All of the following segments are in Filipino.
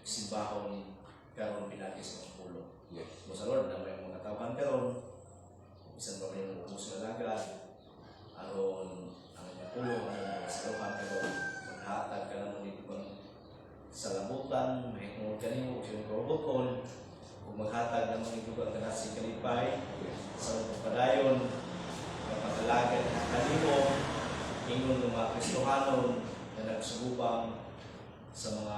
simbahon karon pinagi sa mga pulo. Yes. Mo sa Lord na may mga tawhan karon bisan pa may ubos na lagad aron ang mga pulo ang saluhan karon maghatag ka naman dito sa labutan mahitungod kanimo sa roboton ug maghatag naman ito ka kana si kalipay sa padayon kapagalagan kanimo ingon ng mga Kristohanon na nagsugubang sa mga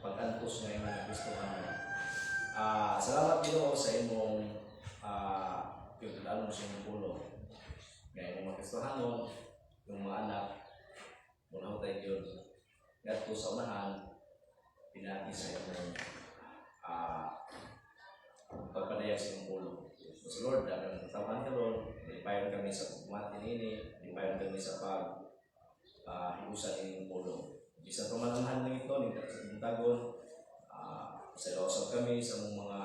pag-antos ng mga Kristohanon. Salamat Ginoo sa imong pagdalom sa imong pulo. Kaya imong mga Kristohanon, yung mga anak, mula ko tayo yun. Ngadto sa unahan, pinagi sa imong pagpadayag sa imong pulo. So Lord, dami ang tatawan ka ron, nilipayon kami sa pagmati nini, nilipayon kami sa hibusan ng pulo. Isang pamanamahan ng ito, ng tagon, sa ilosog kami sa mga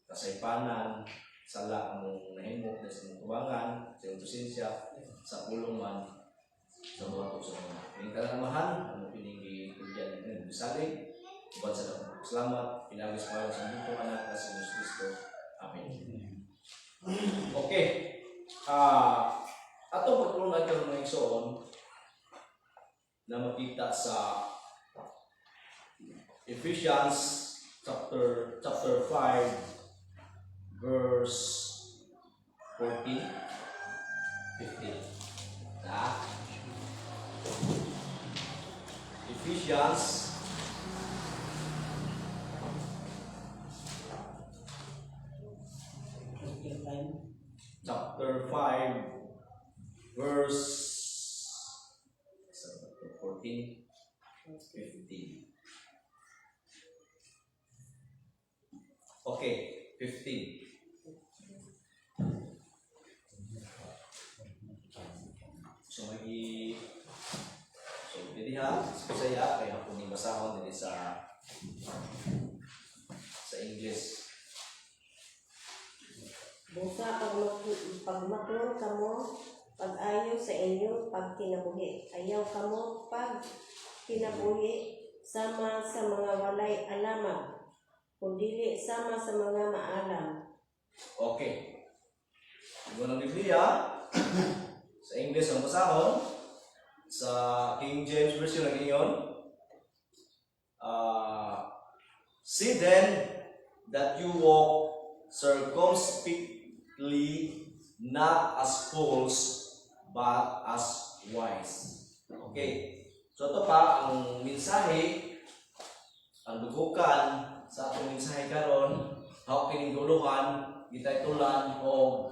kasaypanan, sala mong nahimok na sa mong tubangan, sa iyong presensya, sa pulungan, sa mga sa mga. Ang kalanamahan, ang pinigi tulyan ng bisalig, buwan sa dapat salamat, pinagis para sa dito anak na si Jesus Cristo. Amen. Okay. Ato pagtulungan ka ng mga igsoon na makita sa Ephesians chapter 5 verse 14 15. Ephesians chapter 5 verse 14 15. Okay, 15. So dili ha, Bisaya kay ako ni basahon dili sa English. Busa pagmaklon kamo, pag-ayo sa inyo pagkinabuhi. Ayaw kamo pag kinabuhi sama sa mga walay alamang, kundi sama sa mga maalam. Okay. Ibo ng Biblia sa English ang basahon sa King James Version ng iyon. See then that you walk circumspectly, not as fools, but as wise. Okay. So ito pa ang mensahe, ang dugukan sa atong mensahe karon, hawak kining duluhan, gitaytulan o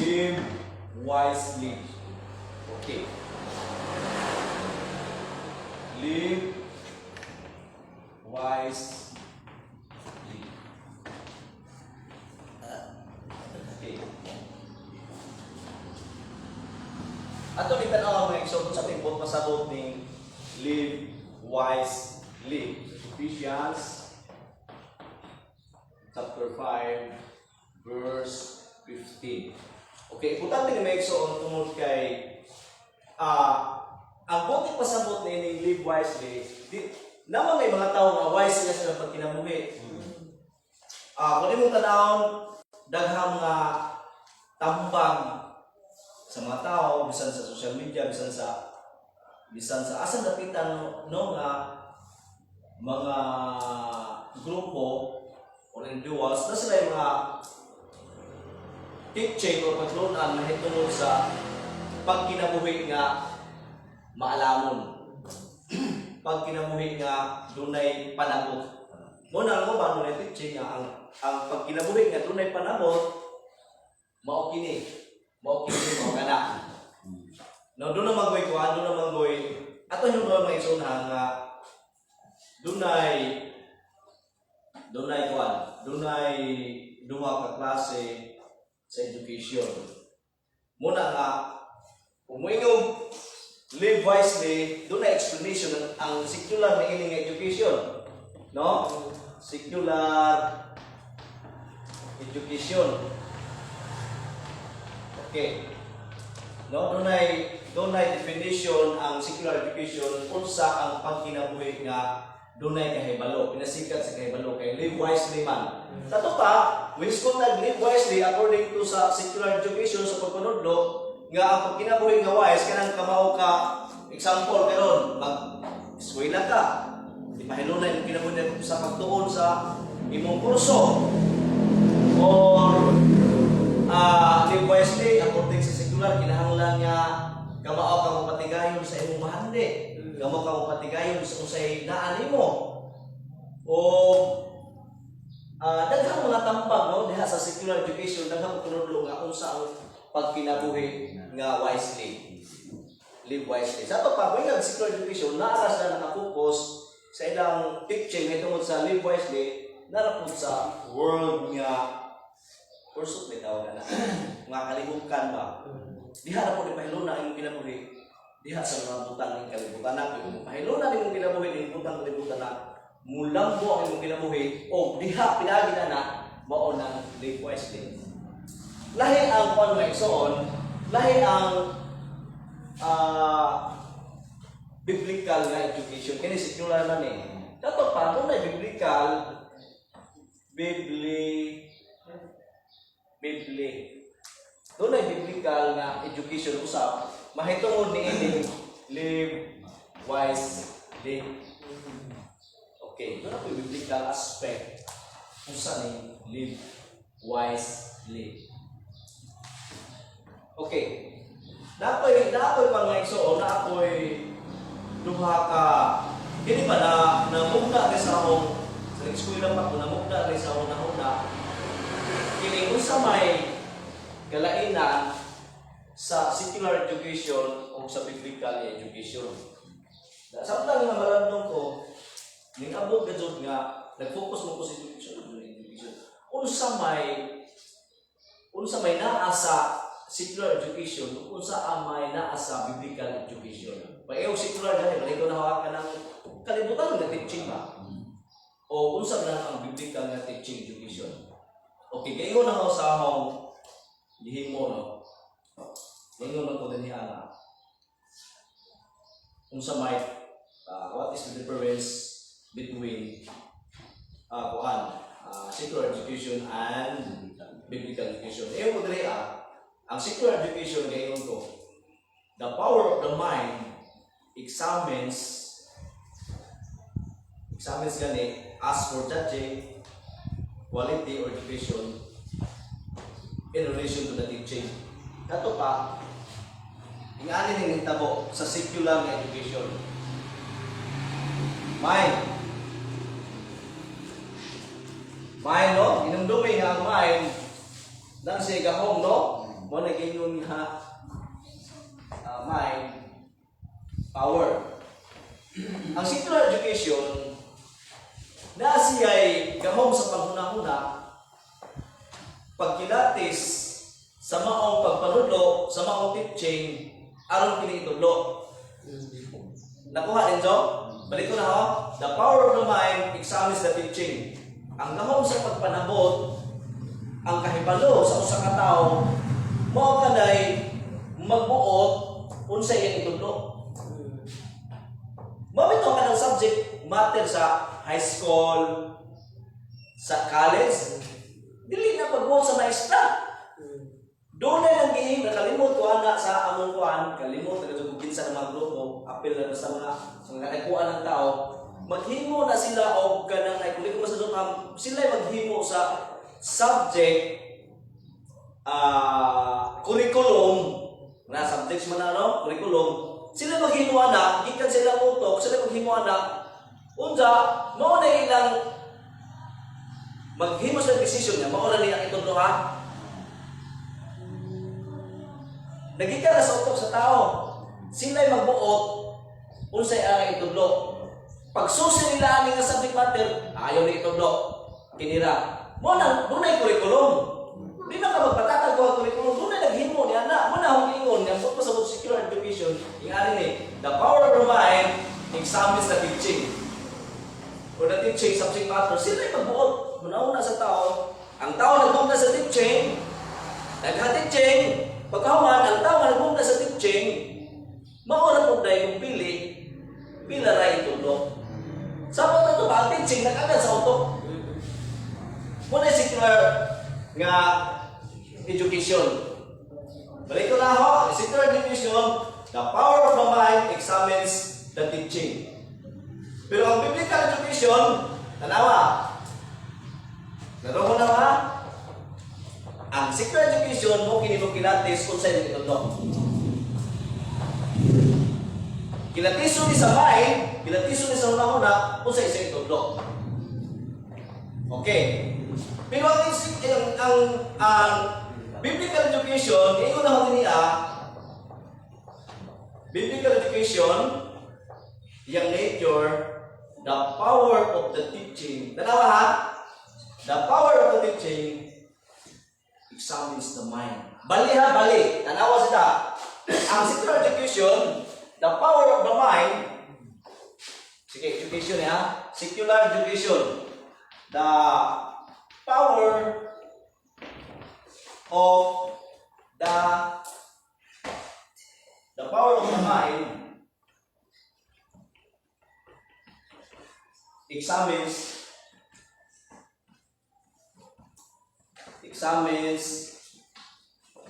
live wisely. Okay. Live wisely. Okay. Ato ni tanaw mga igsoon sa timbot pasabot ning live wisely. Ephesians chapter 5 verse 15. Okay, importante ni mga igsoon tungod kay ang buti pasabot ni live wisely. Naman may mga tao nga wise sila sa pagkinabuhi. Kung di mong tanawon, daghang mga tambang sa mga tao, bisan sa social media, bisan sa asan dapitan no nga mga grupo o individuals na sila yung mga teaching o paglunan na hitungod sa pagkinabuhi nga maalamon. Pagkinabuhi nga dunay panabot. Muna lang ko ba dunay teaching nga ang pagkinabuhi nga dunay panabot mao kini mao kana. No, doon na maggoy ko, doon na maggoy. Ato yung mga isunhan nga dunay duha ka klase sa education. Muna nga umuingog live wisely, doon na explanation ang secular na ining education. No? Secular education. Okay. No, doon ay definition ang secular education unsa ang pagkinabuhi nga dunay kahibalo, pinasikat sa kahibalo kay live wisely man. Kato pa, which kung nag-live wisely according to sa secular education sa pagpanudlo, nga ang pagkinabuhi nga wise kanang kamaw ka example karon mag-eskwela ka. Di mahilunay ang kinabuhi sa pagtuon sa imong kurso. Or live wisely according sa secular kinahanglan nga kamao ka mapatigayon sa imong mahandi. Kamo ka mapatigayon sa usay naa nimo. O daghang mga tambag no diha sa secular education daghang tunudlo nga unsa ang pagkinabuhi nga wisely. Live wisely. Sa to pa kung secular education naa sila naka-focus sa ilang teaching hitungod sa live wisely narapod sa world nga pursuit may tawag na mga kalibukan ba. Diha na po di mahiluna ang kinabuhi. Diha sa mga butang ng kalibutan na mahiluna din mong kinabuhi ng butang kalibutan na mulambo ang imong kinabuhi o diha pinagi na mao nang live wisely. Lahi ang kuan nga igsoon, lahi ang biblical nga education kini secular man eh. Dato pa kung na biblical dunay biblical nga education usab mahitungod niini live wisely. Okay, ito na po yung biblical aspect kung saan live wisely. Okay, naapoy pa nga igsoon, naapoy duha ka kini ba na mugna rin sa akong sa eskwela pa ko na mugna rin sa akong nahuna kini unsa may kalainan sa secular education o sa biblical education. Samtang nga malandong ko, ning abot gajud nga nag-focus mo ko sa education. Unsa may naa sa secular education, unsa may naa sa biblical education. Paew secular gani, balik ko na hawakan ng kalibutan ng teaching ba? O unsa na ang biblical nga teaching education. Okay, kayo na ako sa akong gihimo no. Ngayon man ko din ana. Unsa may what is the difference between secular education and biblical education? Ngayon ko diri ang secular education ngayon ko, the power of the mind examines gani as for judging quality or education in relation to the teaching. Kato pa, ingani ning hitabo sa secular nga education. Mind no? Inumdumi nga ang mind nang siya gahong no? Mo nagingon nga mind power. Ang secular education na siya'y gahom sa paghuna-huna pagkilatis sa maong pagpanudlo, sa maong teaching aron kini itudlo. Nakuha din jo? Balik ko na ho. The power of the mind examines the teaching. Ang gahom sa pagpanabot, ang kahibalo sa usa ka tawo mao kanay magbuot unsay iyang itudlo. Mabito ka ng subject matter sa high school, sa college, dili na pagbuot sa maestra. Doon na lang gihim, nakalimot ko ana sa among kuan, kalimot na gagugin sa mga grupo, apel na sa mga nagkuan ng tao, maghimo na sila o kanang ay kung sa doon, sila maghimo sa subject curriculum na subjects man ano, curriculum. Sila maghimo ana, gikan sila utok, sila maghimo ana. Unsa, mao na ilang maghimo sa decision niya, mao na niya itudlo ha. Nagika na sa utok sa tao. Sila'y magbuot unsay ang itudlo. Pag susi nila ang nga subject matter, ayaw na itudlo. Kinira. Mo nang dunay curriculum. Di na ka magpatatag ko curriculum, dunay naghimo ni ana. Mo na hong ingon nga pag sa secular education, ingani ni the power of the mind examines the teaching. Or the teaching subject matter, sila'y magbuot. Muna-una sa tao. Ang tao nagbunta sa teaching, nagha-teaching, pagkahuman, ang tao nga nagbunta sa teaching, mauna po dahil kung pila ra itudlo. Sa mga teaching nag-agad sa utok. Muna secular nga education. Balik ko na ho, secular education, the power of the mind examines the teaching. Pero ang biblical education, tanawa. Naroon mo na ba? Ang secular education mo kinibukilatis kung sa'yo itundok. Kilatiso ni sa mind, kilatiso ni sa una-una kung sa'yo itundok. Okay. Pero ang biblical education, ikaw na natin niya, biblical education, yung nature, the power of the teaching. Tanawa ha? The power of the teaching examines the mind. Bali ha, bali. Tanawa sila. Ang secular education, the power of the mind, sige, education ha? Secular education. The power of the power of the mind examines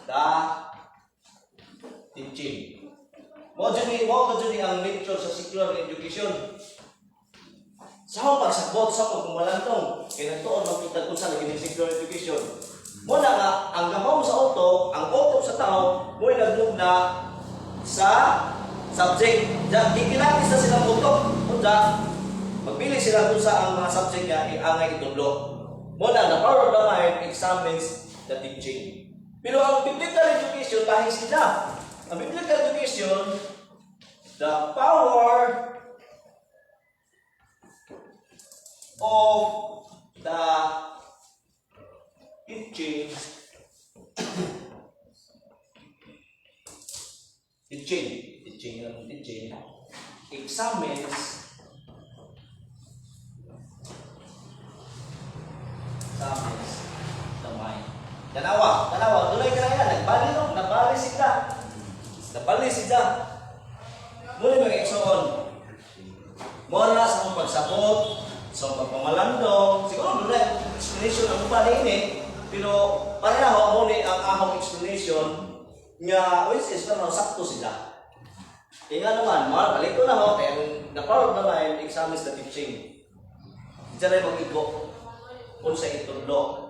the teaching. Mo dyan ang nature sa secular education. Sa akong pagsabot, sa akong kumalantong, kaya nagtuon magkita kung saan naging secular education. Muna nga, ang gabaw sa ang utok sa tao, mo'y nagmugna sa subject. Diyan, kikilakis na silang utok. Kunda, magpili sila kung sa ang mga subject niya, iangay itudlo. Muna, the power of the mind examines the teaching. Pero ang biblical education, dahil sila. Ang biblical education, the power of the teaching examines the mind. Tanawa, tuloy ka na yan. Nagbali sila. Muli mga eksoon. Muna sa mong pagsabot, sa pagpamalandong, siguro doon na explanation ang pa ini, pero pareho mo ni ang ahong explanation nga, which is naman, sakto sila. Kaya nga naman, balik ko na ho, the power of the mind examines the teaching. Diyan ay mag-igo kung sa itudlo,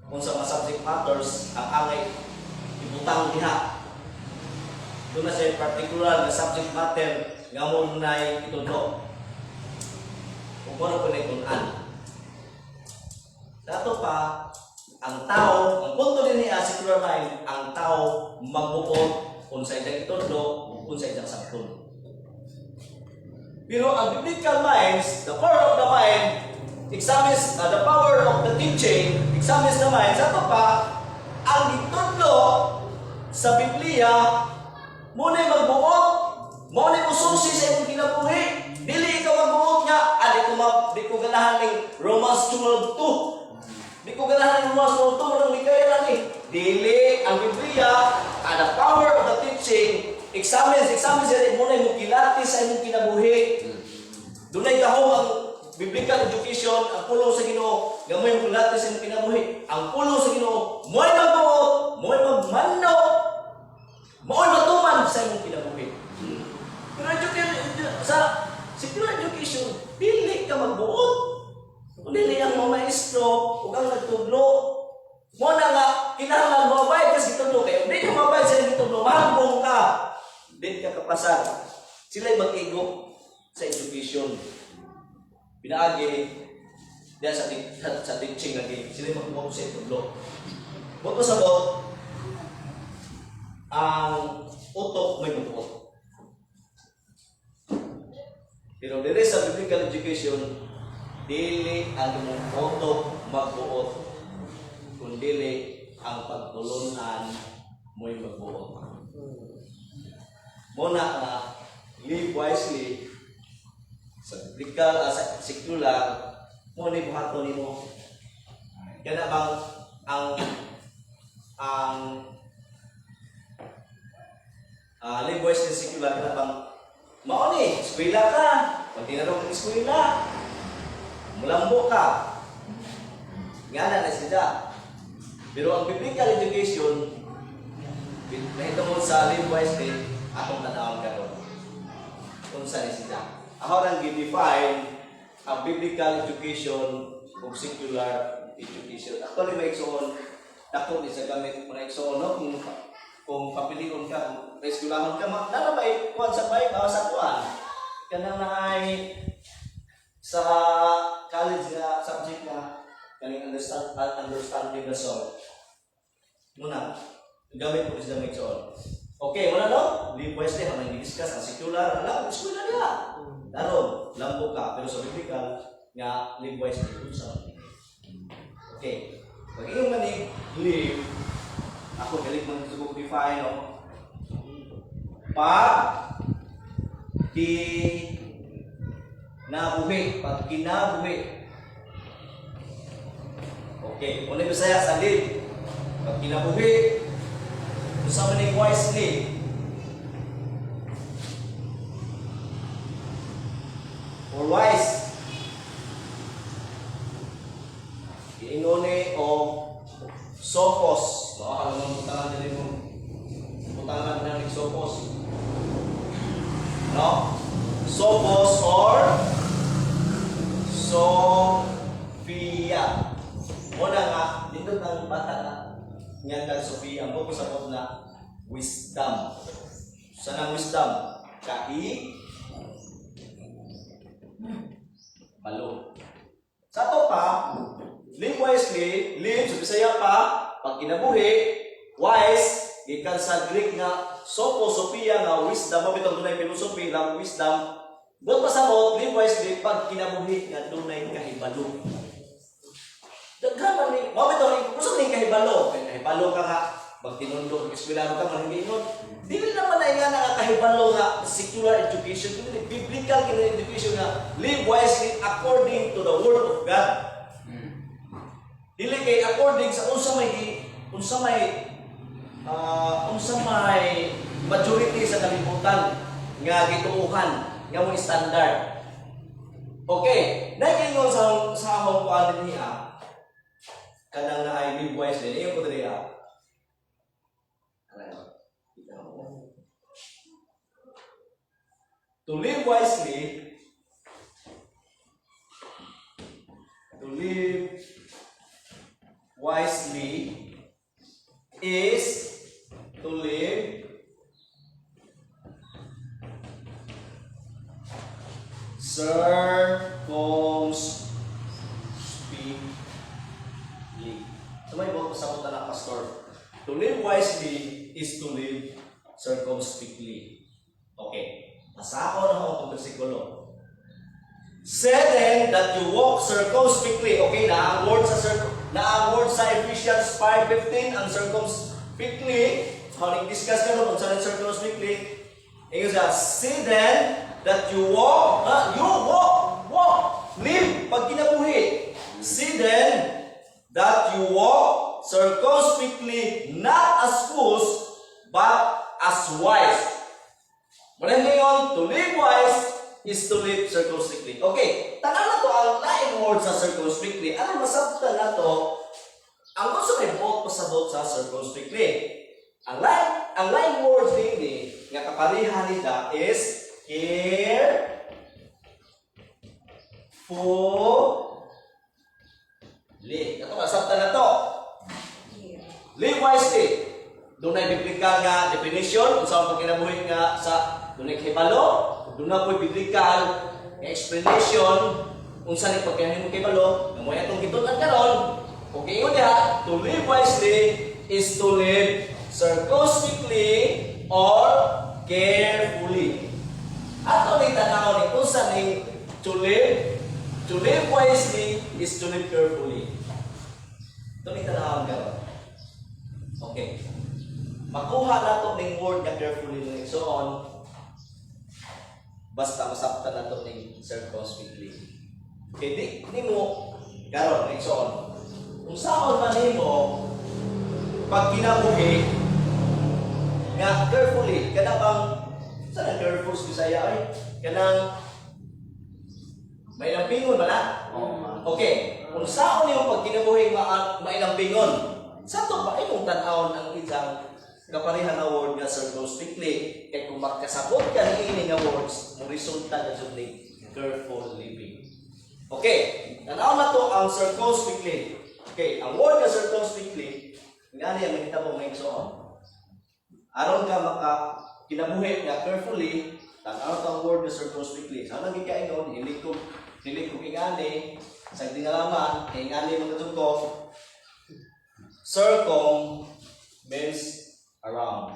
kung sa mga subject matters, ang angay ibutang diha. Doon na sa particular na subject matter nga mo na itudlo. Kung ano po na itunan. Dato pa, ang tao, ang punto din niya, secular mind, ang tao magbuot kung sa isang itudlo, kung sa isang sabton. Pero ang biblical minds, the power of the mind, examines the power of the teaching, examines the mind. Dato pa, ang itudlo sa Biblia, muna magbuot, muna mususi sa imong kinabuhi. Dili ikaw magbuot nga, di ko ganahan ng Romans 12:2. Di ko ganahan ng Romans 12:2, walang likaya lang eh. Dili, ang Biblia, the power of the teaching, examines yan, muna yung kilatis sa imong kinabuhi. Doon ay kahong ang biblical education, ang pulong sa Ginoo, nga mo yung kilatis sa imong kinabuhi. Ang pulong sa Ginoo, mo'y magbuot, mo'y magmano, mo'y matuman sa imong kinabuhi. Pero sa secular education, dili ka magbuot. Kung dili ang mga maestro, huwag kang nagtudlo. Muna nga, kinahanglan mo mabay ka sa itudlo kayo. Hindi ka mabay sa itudlo, mahambong ka. Hindi ka kapasar. Sila'y mag-igo sa education. Pinaagi, diyan sa teaching lagi, sila'y mag-igo sa itudlo. Buto sa bot, ang utok may magbuot. Pero dili sa biblical education, dili ang imong utok magbuot, kundi ang pagtulunan mo'y magbuot. Muna na live wisely sa biblical, sa secular, mo ni buhaton nimo. Kaya bang ang live wisely secular kana bang mao ni eskwela ka, pag tinarong ng eskwela, mulambo ka. Nga na siya. Pero ang biblical education, nahitungod sa live wisely, akong tanawang karon. Kung saan siya. Ako nang gi-define ang biblical education o secular education. Actually, may iksoon, ako din sa gamit mga iksoon, no? Kung papilion ka, kung reskulahon ka, na may kuhan sa bay, bawa sa kuhan. Kanang na ay sa college na subject na kaning understanding the soul. Muna, gamit ko sa may iksoon. Okay, muna no? Live wisely, ang discuss ang secular, alam, secular nila. Daron, lambo ka, pero sa biblical, nga live wisely, kung saan. Okay. Pag iyong manig, live, ako galit mo nito define, no? Pag kinabuhi. Okay, muna yung Bisaya sa live. Pag kinabuhi, kung saan manig wisely, or wise, inone o sopos. Alam mo butangan din mo. Butangan na ng sopos. No? Sopos or Sophia. Muna nga, dito ng bata na niyan ng Sophia. Ang pagkasabot na wisdom. Saan ang wisdom? Balo. Sa to pa, live wisely, live, sa Bisaya pa, pag kinabuhi, wise, gikan sa Greek nga, Sophia nga, wisdom, mabitang dunay philosophy lang, wisdom, doon pasabot, live wisely, pag kinabuhi, nga dunay kahibalo. Daghan ni, mabitang, gusto ni kahibalo, kahibalo ka nga, pag tinundok, eskwelahan ka, mahinginon, dili naman na nga nakakahibalo nga secular education, biblical education nga, live wisely according to the Word of God. Dili kay according sa unsa may majority sa kalibutan nga gituuhan nga mo standard. Okay, nagingon sa among kuan niya kanang na ay live wisely niyo ko diri ah. To live wisely, is to live circumspectly. Tumay mo sa kota na pastor. To live wisely is to live circumspectly. Okay. Basa ko na itong versikulo. Say then that you walk circumspectly. Okay, na ang word sa Ephesians 5:15 ang circumspectly. How ni-discuss ka no kung saan circumspectly. Ingon siya, say then that you walk, live, pag kinabuhi. See then that you walk circumspectly, not as fools, but as wise. Mula ngayon, to live wise is to live circumspectly. Okay, tanan na to ang laing word sa circumspectly. Ano masabtan na to? Ang gusto may buot pasabot sa circumspectly. Ang laing word din nga kaparihan nila is carefully. Ito masabtan na to. Live wisely. Doon na biblical nga definition kung saan pagkinabuhi nga sa doon ay kibalo, doon na po biblical explanation kung saan ipagkinahin mo kibalo, na mo itong gitunan karon. Okay, yun diha, to live wisely is to live circumspectly or carefully. Ato ni tanaw ni kung saan ni to live wisely is to live carefully. Ito ni tanaw karon. Okay. Makuha na ito ng word na carefully na so on. Basta masabtan na ito ng circumspectly. Okay, di mo karon na so on. Kung saan man mo pag kinabuhi nga carefully, kana bang saan careful sa Bisaya ay kanang may lampingon ba na? Okay, kung saan yung pag kinabuhi mainambingon, sa ito ba imong tan-awon ang isang kapareha nga word nga circumspectly. Kaya kung magkasabot ka ni ini nga words, mo resulta na dyan ni careful living. Okay, tan-awon na to ang circumspectly. Okay, ang word nga circumspectly, nga niya makita po may soon. Aron ka kinabuhi nga carefully, tan-awon to ang word nga circumspectly. Sa nang gikaingon, hindi ko ingani, sa tinalaman, ingani mga tugtog, circum means around.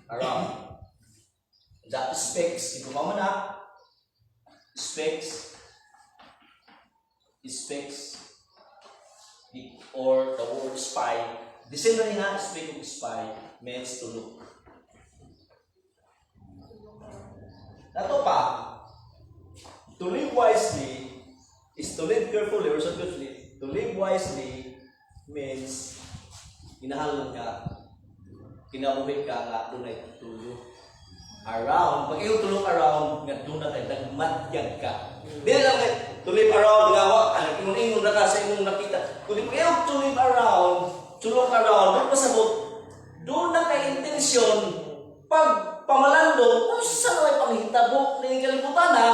Around. That speaks, ito pa na, speaks, or the word spy. The same na nga, speak of spy means to look. Nato pa, to live wisely is to live carefully or circumspectly. To live wisely means inahalon ka, kinabuhi ka nga doon ay tulog around. Pag iyong tulog around, nga doon na kayo nagmatyag ka. Di lang kayo to live around, gawa ka, ingon na ka sa imong nakita. Kung di iyong to live around, tulog around, doon pasabot, doon na kayo intensyon, pag pamalandong, kung saan may panghitabok na yung kalibutan na,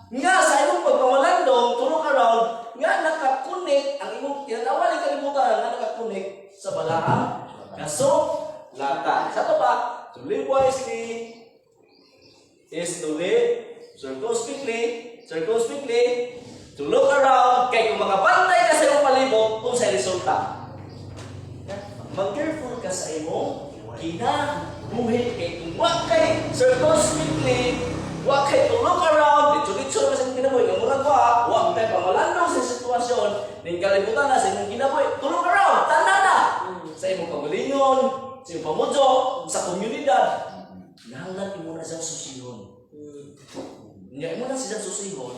nga sa imong pagpamalandong, tulog around, nga nakakunik ang imong tinatawag ng kalibutan nga nakakunik sa balaang kasulatan. Sa ito pa, to live wisely is to live circumspectly, to look around, kay kung makabantay ka sa imong palibot, kung sa resulta. Mag-careful ka sa imong kinabuhi, kay kung wag kay circumspectly, wag kay to look around, dito na sa imong kinabuhi, ang murag wag kay pamalandong sa sitwasyon, ning kalibutan na sa imong kinabuhi, to look around, tanda na! Sa imong kagalingon, sa imong pamudyo, sa komunidad, nahanglan imo na siyang susihon. Nya imo na siyang susihon,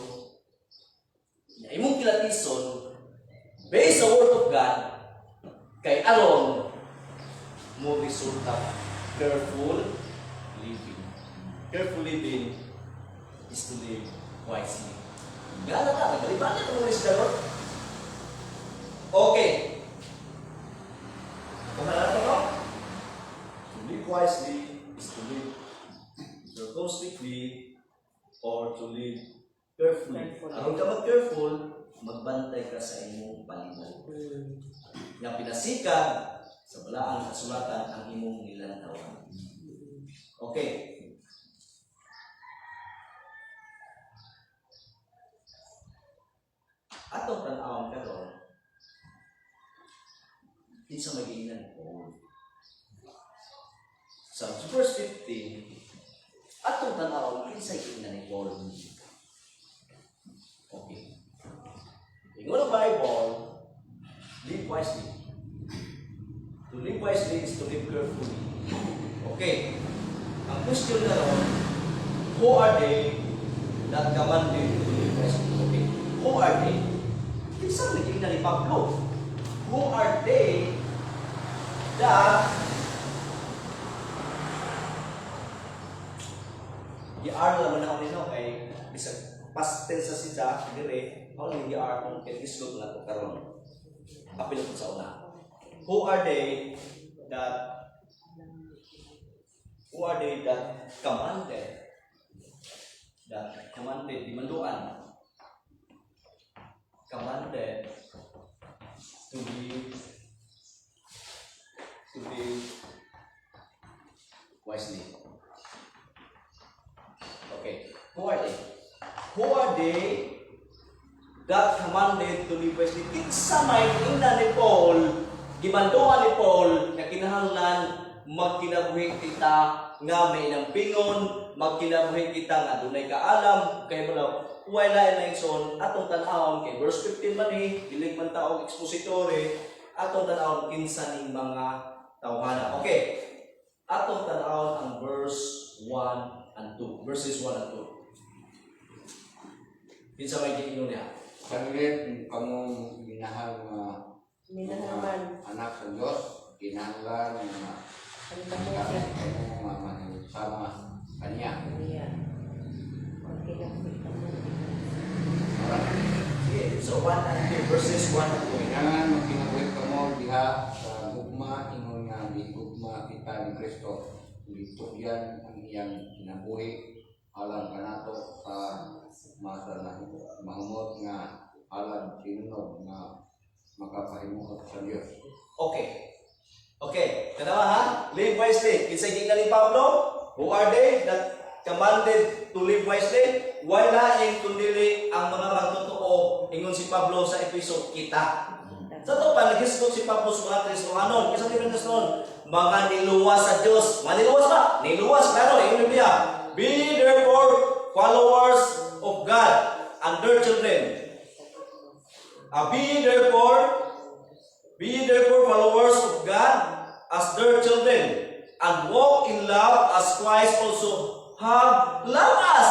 nya imong kilatison, based sa word of God, kay aron mo resulta careful living. Careful living is to live wisely. Gana ka, nagalibanan ka muna siya doon. Okay. Kung halata ko, to live wisely is to live circumspectly or to live carefully. Aron ka mag-careful, magbantay ka sa imong palibot. Nga pinasikag sa balaang kasulatan ang imong nilantawan. Okay. Atong tan-awon karon, kinsa magiinan ko. Sa verse 15, atong tan-awon kinsa giinan ni Paul. Okay. Ingon ang Bible, live wisely. To live wisely is to live carefully. Okay. Ang question na ron, who are they that commanded to live wisely? Okay. Who are they? Isang naging na ni Pablo. Who are they that i-ar naman ako nino kay bisag past tense sa siya, dire, ako nang i-ar kung kinislog na ito karon. Kapila ko sa una. Who are they that commanded, dimanduan, commanded to be wisely. Okay, who are they? Who are they that commanded to live wisely? Kinsa may ingna ni Paul, gimanduan ni Paul na kinahanglan magkinabuhi kita nga may inampingon, magkinabuhi kita nga dunay kaalam, kay wala wala na ison atong tan-awon kay verse 15 man dili man taog expository, atong tan-awon kinsa ning mga tawhana. Okay. Atong tan-awon ang verse 1 and 2. Verses 1 and 2. Kinsa may giingon niya? Saglit kamong minahal nga Minahaman. anak sa Diyos, kinahanglan nga Ang kami tamuya. kayo sama Kanya. Iya. Okay na po. 1 and 2, verses 1 and 2. Kailangan magkinabuhi ka mo diha sa gugma ingon nga di gugma kita ni Kristo. Dito yan ang iyang kinabuhi alang kanato sa masa na mahumot nga alang tinunod nga makapahimuot sa Dios. Okay. Okay, kanawa ha? Live wisely. Kinsay gikan ni Pablo? Who are they that commanded to live wisely? Why laing kundili ang mga magtotoo ingon si Pablo sa Efeso kita. Sa to pa naghisgot si Pablo sa mga Kristohanon. Kasi ni Kristohanon, mga niluwas sa Dios. Mga niluwas ba? Niluwas klaro ingon Biblia. Be therefore followers of God and their children. Be therefore followers of God as their children, and walk in love as Christ also have loved us.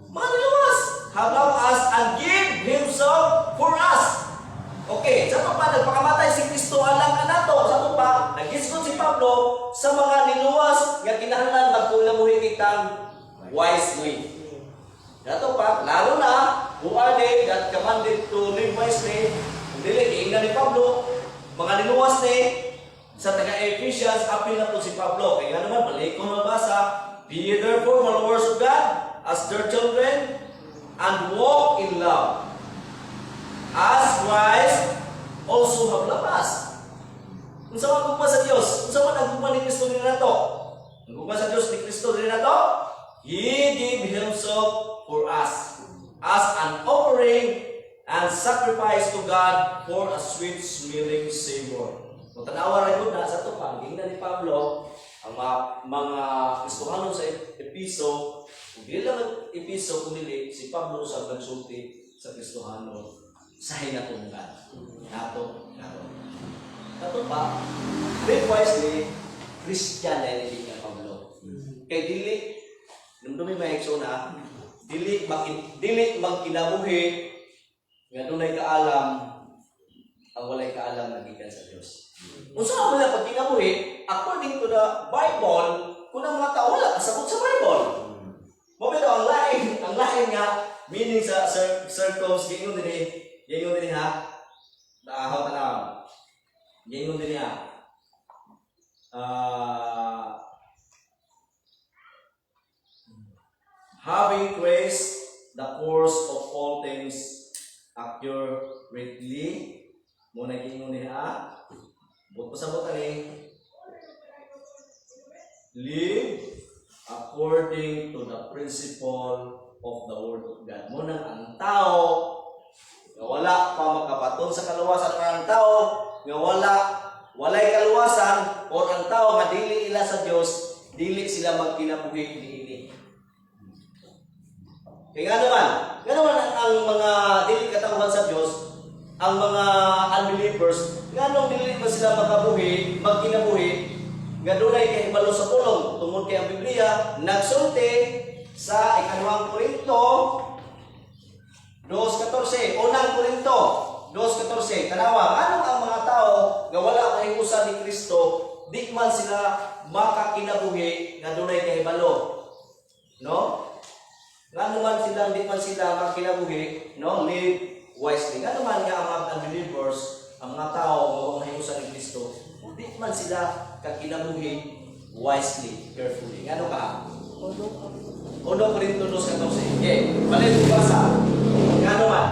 Mga niluwas, have loved us and give Himself for us. Okay, sa pa nagpakamatay si Kristo alang kanato. Sa pa naghisgot si Pablo sa mga niluwas nga kinahanglan magkulamuhi kitang wisely. Dato pa, lalo na, who are they that commanded to live wisely? Dili, inga ni Pablo, mga niluwas ni, sa taga-Ephesians, apil na po si Pablo. Kaya naman, balik ko mabasa, be therefore followers of God, as their children, and walk in love, as Christ also have loved us. Kung saan magugma sa Diyos, kung saan nagugma ni Kristo rin na to, nagugma sa Diyos ni Kristo rin na to, He gave Himself for us, as an offering and sacrifice to God for a sweet-smelling savor. Kung tanawa rin na sa ito pa, tingnan ni Pablo, ang mga Kristohanon sa Episo, kung hindi lang Episo, kundi si Pablo sa nagsulti sa Kristohanon sa hinatungan. Nato. Nato pa, live wisely, Christian na hindi niya Pablo. Kaya dili, nung may eksona, dili magkinabuhi nga dunay kaalam ang walay kaalam na gikan sa Dios. Unsa man lang pagkinabuhi according to the Bible, kung ang mga tao wala kasabot sa Bible. Mo pero ang lain nga meaning sa circles gingon din ha. Dahaw tanaw. Gingon din ha. Having traced the course of all things accurately, muna gingon niya, but pasabot ani, live according to the principle of the Word of God. Muna ang tao, nga wala pa makabaton sa kaluwasan, o ang tao, nga walay kaluwasan, o ang tao nga dili ila sa Dios, dili sila magkinabuhi niini. Kaya nga naman ang mga dili katauhan sa Dios, ang mga unbelievers, nganong dili ba sila magkinabuhi, nga dunay kahibalo sa pulong tungod kay ang Biblia nagsulti sa ikaduhang Korinto 2:14, unang Korinto 2:14. Tanawa, anong ang mga tao nga wala mahiusa ni Kristo, di man sila makakinabuhi nga dunay kahibalo. No? Nga naman sila, hindi man sila makinabuhi, no? Live wisely. Nga naman nga ang mga unbelievers, ang mga tao nga mahiusa ni Kristo, hindi man sila kakinabuhi wisely, carefully. Nga ka? 1 Corinto 2:14. Okay, balik ko basa. Nga naman?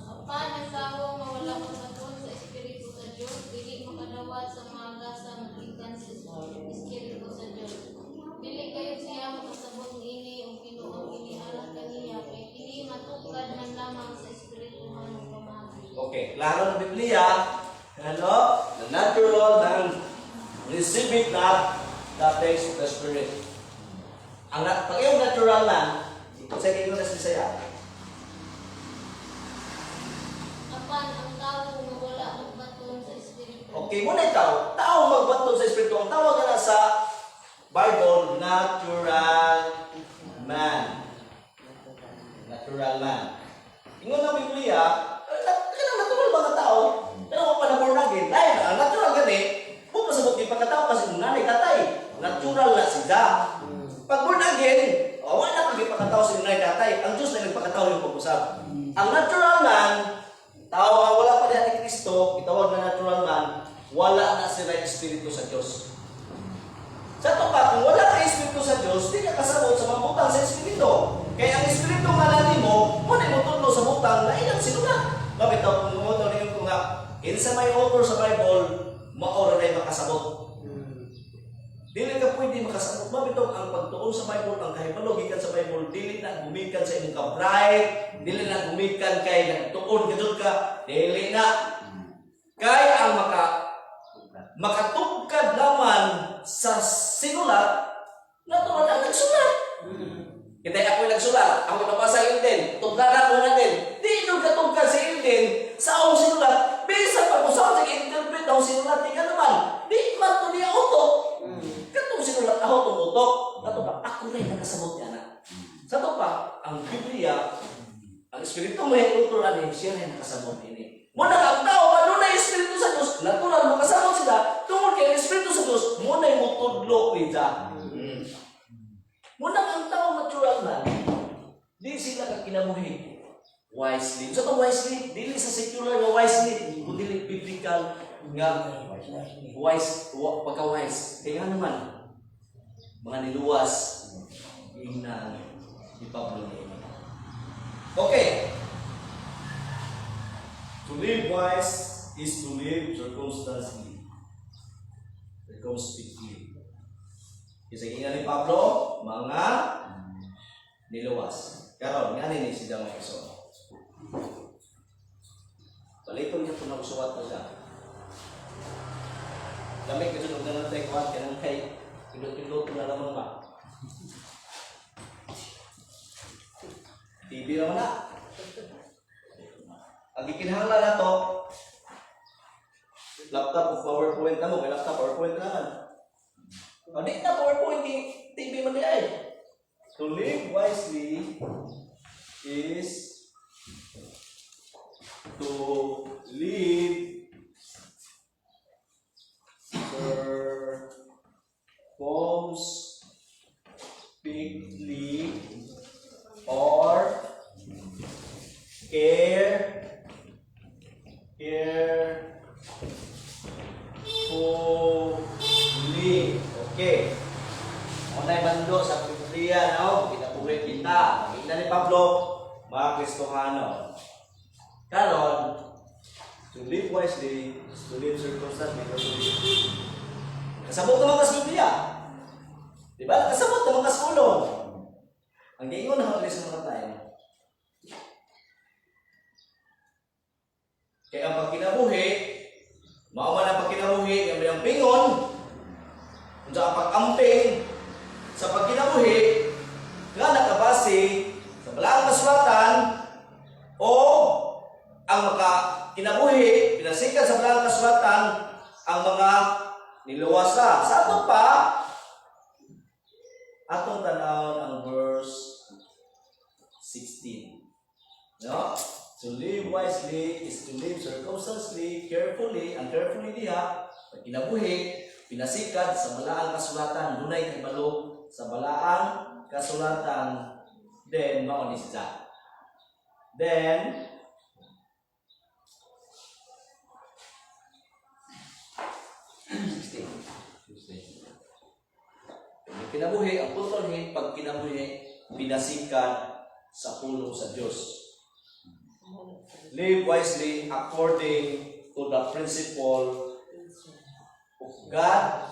Apan ang tao mawala pasabot sa Espiritu sa Diyos, dili makadawat sa mga gasa magikan sa Espiritu sa Diyos. Dili kayo siya makasabot niini o kinuong inialat kaniya, kay kini matukad man lamang sa Espiritu ng pamagi. Okay, klaro ng Biblia, ano? The natural and receive it not, that takes the Spirit. Ang pag yung natural man, sa gingon na Bisaya. Apan ang tao mawala magbaton sa Espiritu. Okay, muna ikaw, tao magbaton sa Espiritu. Ang tawag na sa Bible, natural man. Natural man. Ingon ng Biblia, kanang natural mga tao, pero kung pa na-born again, dahil ang natural gani, kung masabot di pagkatao kasi kung nanay tatay, natural na siya. Pag born again, wala na nagpakatao sa inyo datay. Ang Diyos na nagpakatao yung pag-usap. Ang natural man, tao ang wala pa diha ni Kristo, itawag na natural man, wala na sila Espiritu sa Diyos. Sa to pa, kung wala ka Espiritu sa Diyos, di ka kasabot sa mabutang sa Espiritu. Kaya ang Espiritu nga nani mo, muna mo tudlo sa butang na ilang sinulat. Bakit daw, kung mo rin ko nga, sa may author sa Bible, maora na yung makasabot. Dili ka pwede makasabot. Bakit daw, ang pagtuon sa Bible, ang kahibalo, gikan sa Bible, dili na gumikan sa imong ka-bright, dili na gumikan kay nagtuon kadud ka, dili na. Kay ang makatugkad naman sa sinulat, natuwa na nagsulat. Hindi ako nagsulat, ako nabasa Ilden, tugkada ko natin. Di nyo katugkad sa Ilden, sa akong sinulat, bisa pag usaw sa interpret ang sinulat, tingnan naman, di man to niya utok. Katong sinulat ako itong utok, kato pa, ako rin nakasabot niya na. Sa to pa, ang Biblia, ang Espiritu mo yung uturan siya rin nakasabot ini. Muna ang tao, ano na yung Espiritu sa Diyos, natural makasabot sila, tungkol kay Espiritu sa Diyos, muna yung mutudlo niya. Muna ang tao natural na, di sila kakinabuhi wisely. Sa ito wisely, dili sa secular nga wisely, kundi biblical nga wise, pagka-wise. Kaya naman, mga niluwas, yung na ni Pablo niya. Okay. To live wise is to live circumspectly. Kasi nga ni Pablo, mga niluwas. Karon, nga ni si Damo Iso. Baliton niya kung nagsuwat na siya. Lamig ka sunod na lang tayo kuhan, kanang kay pilot-pilot na naman ba? TV naman na. Ang ikinahanglan na to, laptop o PowerPoint na mo, may laptop, PowerPoint na naman. Hindi na PowerPoint, TV man niya eh. To live wisely is to live circumspectly or carefully. Okay. Unay bando sa Biblia, no? Kinabuhi kita. Makita ni Pablo, mga Kristohano. Karon, to live wisely is to live circumspectly. Kasabot naman ka sa Biblia. Diba? Kasabot naman ka sa ulong. Ang giingon na hapli sa mga tayo. Kaya ang pagkinabuhi, mauman ang pagkinabuhi, ang pingon, kung sa pag-amping, sa pagkinabuhi, nga nakabase sa balaang kasulatan o ang kinabuhi, pinasikat sa balaang kasulatan ang mga niluwas na. Sa ato pa, atong tanawon ang verse 16. No? To live wisely is to live circumspectly, carefully, ang carefully diha, pag kinabuhi, pinasikat sa balaang kasulatan, dunay kahibalo sa balaang kasulatan, then mao ni siya. Then kinabuhi, ang putolhin, pag kinabuhi, pinasikat sa pulong sa Diyos. Live wisely according to the principle of God,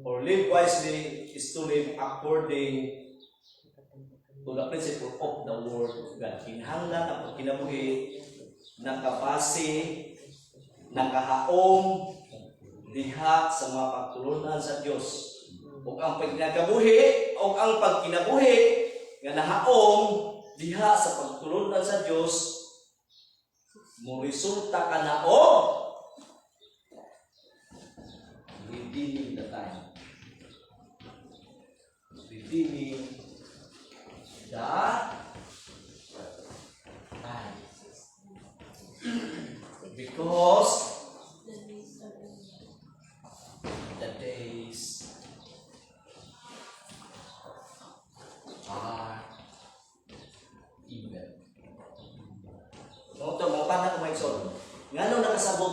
or live wisely is to live according to the principle of the Word of God. Kinahanglan ang pagkinabuhi, nakabase, nakahaom, diha sa mga pagtulunan sa Diyos. O ang pagkinabuhi, o ang pagkinabuhi, nga nahaom, diha sa pagtulunan sa Diyos, mo resulta ka na o redeeming the time. Redeeming the time. Because the days are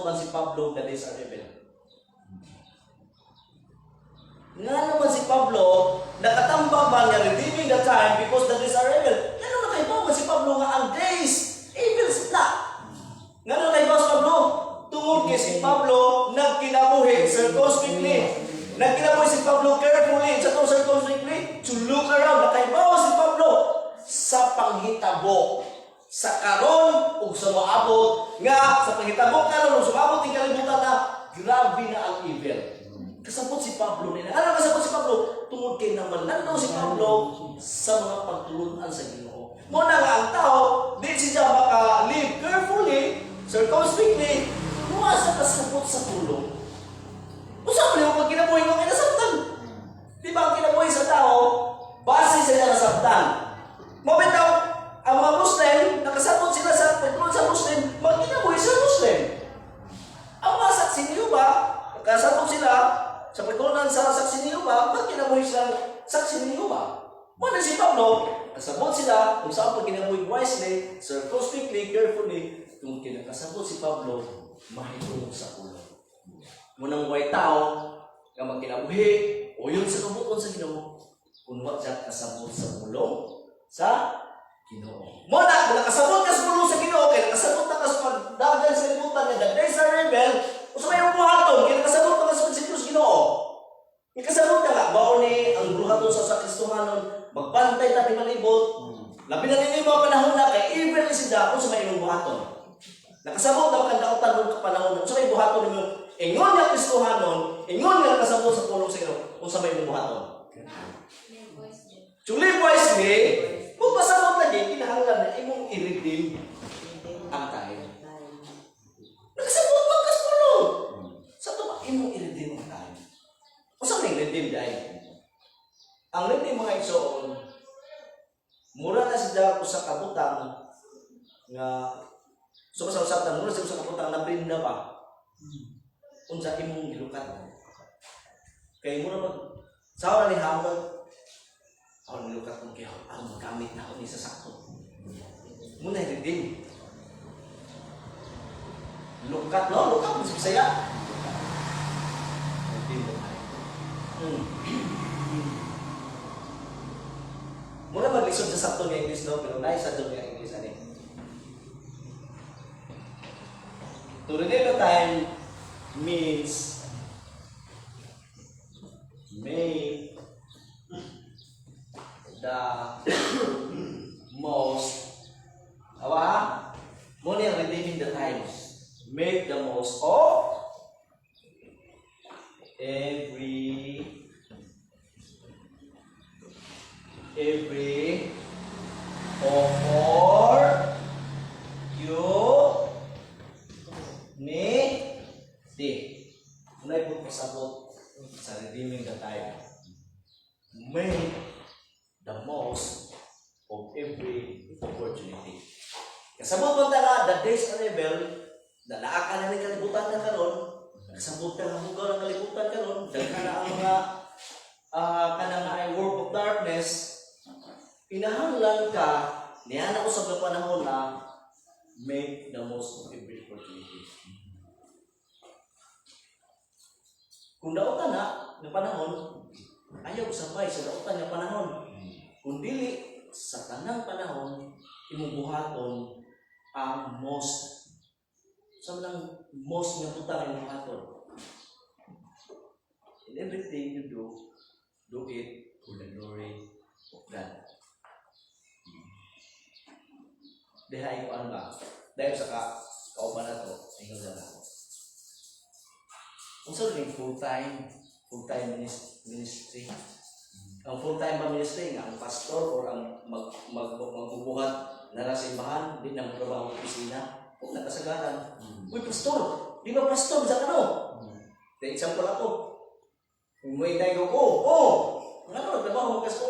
man si Pablo, the days are evil. Nga naman si Pablo, nakatambang ba niya redeeming the time because the days are evil. Nga naman nakaibaw si Pablo nga ang days, evil sila. Nga naman nakaibaw si Pablo, tungod kay si Pablo, nagkinabuhi circumspectly. Nagkinabuhi si Pablo carefully, sa itong circumspectly, to look around. Nakaibaw si Pablo sa panghitabo, sa karon ug sa moabot nga sa panghitabo karon ug sa moabot ng kalibutan na grabe na ang evil. Kasabot si Pablo nila. Ano kasabot si Pablo? Tungod kay namalanaw si Pablo sa mga pagtulunan sa Ginoo. Muna nga ang tao, di siya maka-live carefully, circumspectly, muna sa kasabot sa tulong. Usap niyo pag kinabuhi mo kinasabtan. Di ba ang kinabuhi sa tao, base sa kinasabtan. Mabitaw, ang mga Muslim, nakasabot sila sa pagtulong sa Muslim, magkinabuhi sa Muslim. Ang mga saksi niyo ba, nakasabot sila sa pagtulungan sa saksi ni Jehovah, bakit kinabuhi silang saksi ni Jehovah? Muna si Pablo, nasabot sila kung saan pag kinabuhi wisely, circumspectly, carefully, kung kinakasabot si Pablo, mahitulong sa ulo. Munang way tao, nga magkinabuhi, o yun sa kabuton sa Ginoo, kung wag siya kasabot sa ulo, sa Ginoo. Muna, kung nakasabot ka sa ulo sa Ginoo, kaya nakasabot na ka sa pagdagan sa libutan niya, the days are rebel, o sa may buhaton, kaya nakasabot na ka sa Diyos Ginoo. Ikasabot na nga, baon ni ang buhaton sa Kristohanon, magbantay na di malibot, labi na ninyo mga panahon na, kay even ni si Dapo sa may inyong buhaton. Nakasabot na magandautan mo ka panahon, sa may buhaton ninyo, ingon nga Kristohanon, ingon nga nakasabot sa pulong sa inyo, kung sa may inyong buhaton. To live wisely, kung pasabot lagi, kinahanglan na imong i-redeem ang tayo. Nakasabot mo kas pulong. Sa ito ba, imong i-redeem ang tayo. O saan may redeem dahil? Ang redeem mga igsoon, mura na siya ko sa kabutang nga sumasawsatan, mura siya ko sa kabutang na brinda pa. Unsa imong gilukat. Kaya mura mag sawa ni hambag ako nilukat kong kaya ang magamit na ako ni sa sakto. Muna redeem. Lukat, no? Lukat mo sa Bisaya. Redeem mo tayo. Muna maglisod sa sakto niya English, no? Pero nais sa doon niya English, ano? To redeem the time means make the most muna yung redeeming the times. Make the most of every opportunity. Muna po pasabot sa redeeming the time. Make the most of every opportunity. Kasabot mo tala, the days are evil, naa ka na rin kalibutan na karon, kasabot ka na hugaw ng kalibutan karon, daghan na ang mga kanang ay work of darkness, pinahanglan ka, niyan ako sa panahon na make the most of every opportunity. Kung dautan na panahon, ayaw sabay sa dautan na panahon. Kung dili sa tanang panahon, imong buhaton ang most. Sa mga most nga butang imong buhaton. In everything you do it for the glory of God. Dehay ko ano ba? Dahil sa kauban na to, ingon na ako. Kung saan yung full-time ministry. Ang full-time ba ministry nga, ang pastor or ang magbubuhat na nasa simbahan, hindi na magtrabaho ng opisina, kung nakasagaran. Uy, pastor! Di ba pastor? Sa ano? The example ako. Kung may naigaw ko, ano, trabaho magkas ko,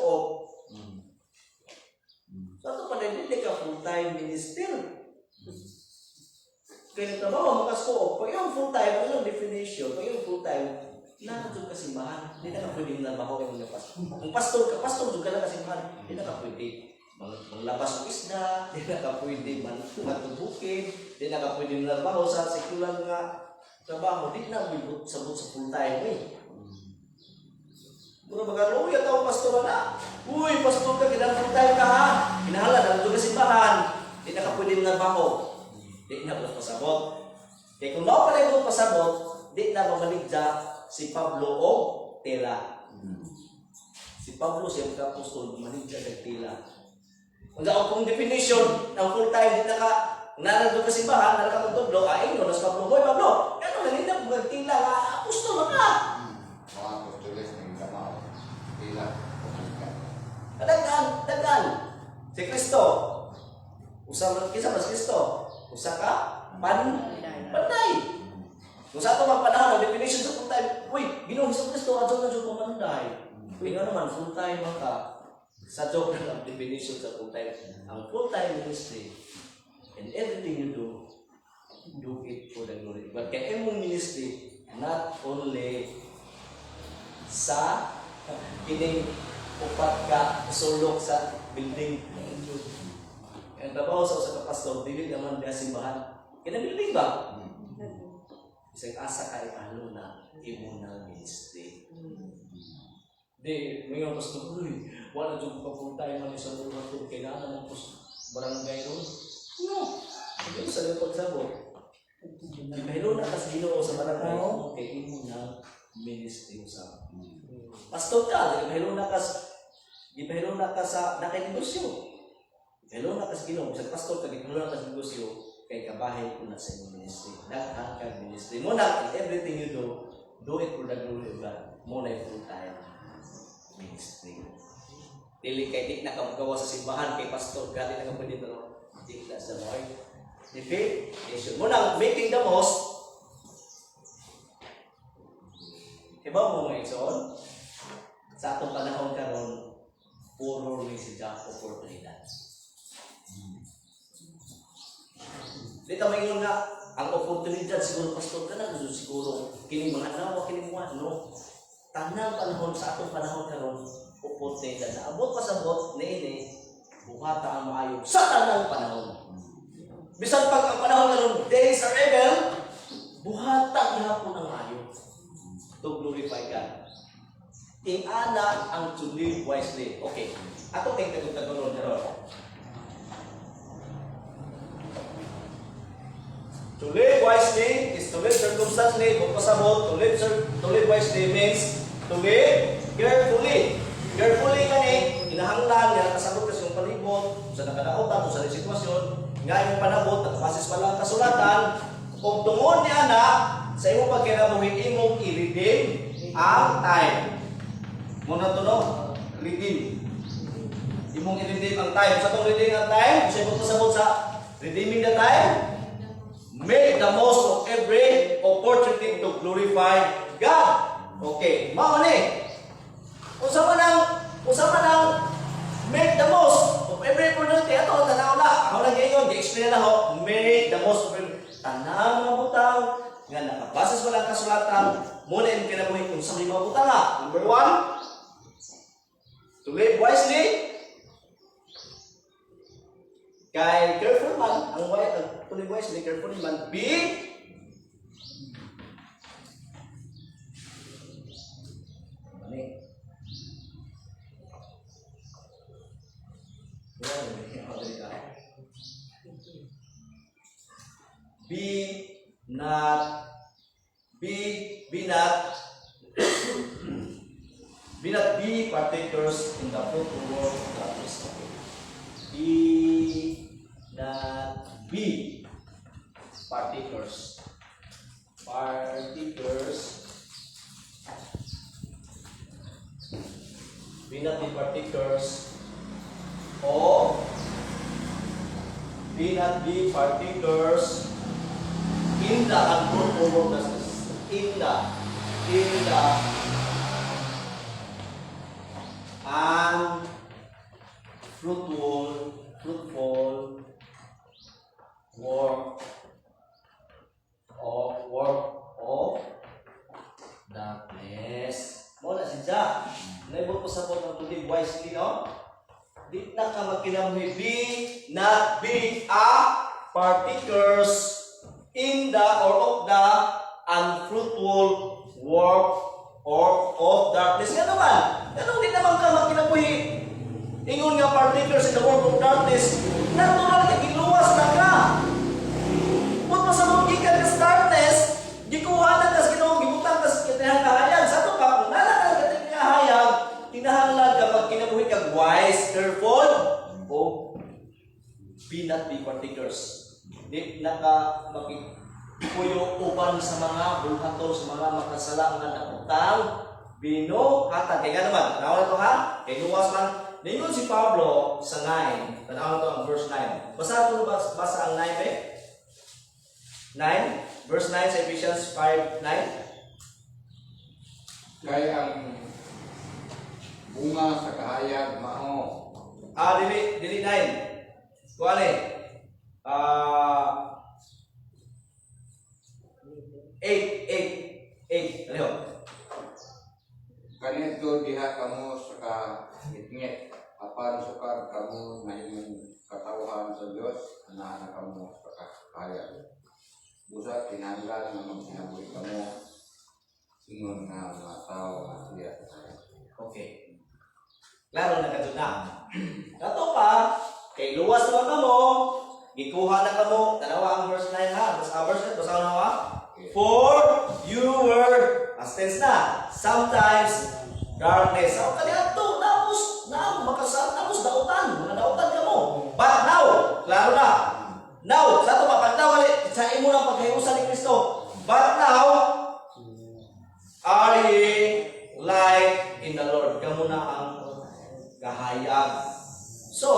So, ito pa rin, hindi ka full-time minister. Kaya nagtrabaho magkas ko, pag yung full-time, ano definition? Pag yung full-time, nakatog ka simbahan, hindi na ka pwede trabaho yung pastor. Kung pastor ka lang ka simbahan, hindi na ka pwede manglabas ng isda, hindi na ka pwede matubukin, hindi na ka pwede trabaho sa sekular nga trabaho, di na mo sabot sa full time eh. Mura baga, uy, ataw pastor na. Uy, pastor ka, kinang full time ka ha. Hinahala, nandun ka simbahan. Di na ka pwede nga baho. Di na mo pasabot. Kaya kung mao pala yung pasabot, di na mamaligya si Pablo o tela. Si Pablo siya ang apostol, maligya ng tela. Kung definition ng full time, di na ka nandun ka simbahan, nala ka magtudlo, ay no, nas Pablo, hoy Pablo, ano, nalinap mo tela nga, apostol ka. Mga apostoles ng gamaw. Tila. Dagan. Si Kristo. Kisa mas Kristo. Usa ka panday. Kung sa ato mga panahon, ang definition sa full time, uy, Ginoong Kristo, adyo na dyan pamanday. Uy, nga naman, full time ka. Sa joke na ang definition sa full time. Ang full time ministry, and everything you do it for the glory. But kaya mong ministry, not only sa kining upat ka sulok sa building. Ang trabaho sa usa ka pastor, dili naman diya simbahan. Kina building ba? Isang asa kay ano na imo na ministry. Di, may nga pastor, uy, wala dyan ka full time man sa lugar ko, kailangan ng barangay ron. No. Hindi mo sa lipag sabot. Gimahilo na kasi Ginoo sa barangay, kay imo na ministry sa pastor ka, gimahilo na ka sa nakainegosyo. Gimahilo na ka sa Ginoo, sa pastor ka, gimahilo na ka sa negosyo, kay kabahay ko na sa inyong ministry. Daghan ka ministry. Muna, in everything you do it for the glory of God. Muna yung full time ministry. Dili kay di na ka magawa sa simbahan kay pastor ka, di na ka pwede ito. Di na sa Lord. Definition. Muna, making the most. Iba mo mga igsoon? Sa atong panahon karon, puro rin si Jack oportunidad. Dito may nga, ang oportunidad siguro pastor ka na, siguro kining mga nawa, kining mga no. Tanang panahon sa atong panahon karon, oportunidad na abot pasabot na ini, buhata ang maayo sa tanang panahon. Bisan pag ang panahon karon, days are evil, buhata gihapon ang maayo. To glorify God. Ingana ang to live wisely. Okay. Ato kay tagong-tagonon karon. To live wisely is to live circumspectly, kung pasabot, to live wisely means to live carefully. Carefully kani, kinahanglan nga nakasabot ka sa iyong palibot, sa nakadaotan, sa sitwasyon, nga yung panabot, nakapasis pa lang kasulatan, kung tungod ni anak, sa iyong pagkinabuhi, imong i-redeem ang time. Muna to no, redeem. Imong i-redeem ang time. Sa itong redeem ang time, sa iyong pasabot sa redeeming the time, make the most of every opportunity to glorify God. Okay, mao ni. Usa man ang make the most of every opportunity. Ato tanaw na. Ako lang gayon, gi-explain na ho. Make the most of every tanang mga butang nga nakabasa sa walang kasulatan. Muna yung kinabuhi kung sa mga butang ha. Number 1, to live wisely. Kay careful man, ang to live wisely, careful man, be be partakers in the fruitful work of God. Be not be partakers. Be not be partakers of be not be partakers in the unfruitful work of God. In the fruitful work of darkness. Muna siya. Naibot ko sa po to live wisely, no? Di na ka magkinabuhi. Be not be a partakers in the or of the unfruitful work or of darkness. Nga naman, ganun din naman ka magkinabuhi. Ingon nga partakers in the work of darkness, natural ka, giluwas na ka. Kung masamang gikan ka sa darkness, gikuha na ka sa Ginoo, gibutang ka sa kitahang kahayag. Sa ito ka, kung nalakal ka sa kahayag, tinahanglan ka pag kinabuhi ka wise, careful, o be not be partakers. Di naka makikuyo uban sa mga bulhaton, sa mga makasala nga nakutang, binuhatan. Kaya naman, tanaw na ito ha? Kaya luwas man. Ningon si Pablo sa 9, tanaw na ito ang verse 9. Basa ito basa ang 9 eh? 9, verse 9 sa Ephesians 5:9. Kaya ang bunga sa kahayag mao Dili 9. Kuha ni. 8. Ano? kanito diha kamo sa ngit-ngit apan sukad kamo mahimong katawhan sa Dios ana kamo sa kahayag. Busa kinahanglan nga magkinabuhi kamo ingon nga mga tao nga siya. Okay. Klaro na kadto na. Kato pa, kay luwas naman kamo, gikuha na kamo, tanawa ang verse 9 ha. Verse 9, basahan na ha. For you were, as tense na, sometimes darkness. Sa kanya to, napos dautan, mga dautan ka mo. But now, klaro na. Now, sa ito mapagdaw, sa imo na paghiusan ni Kristo. But now, are ye light in the Lord? Kamu na ang kahayag. So,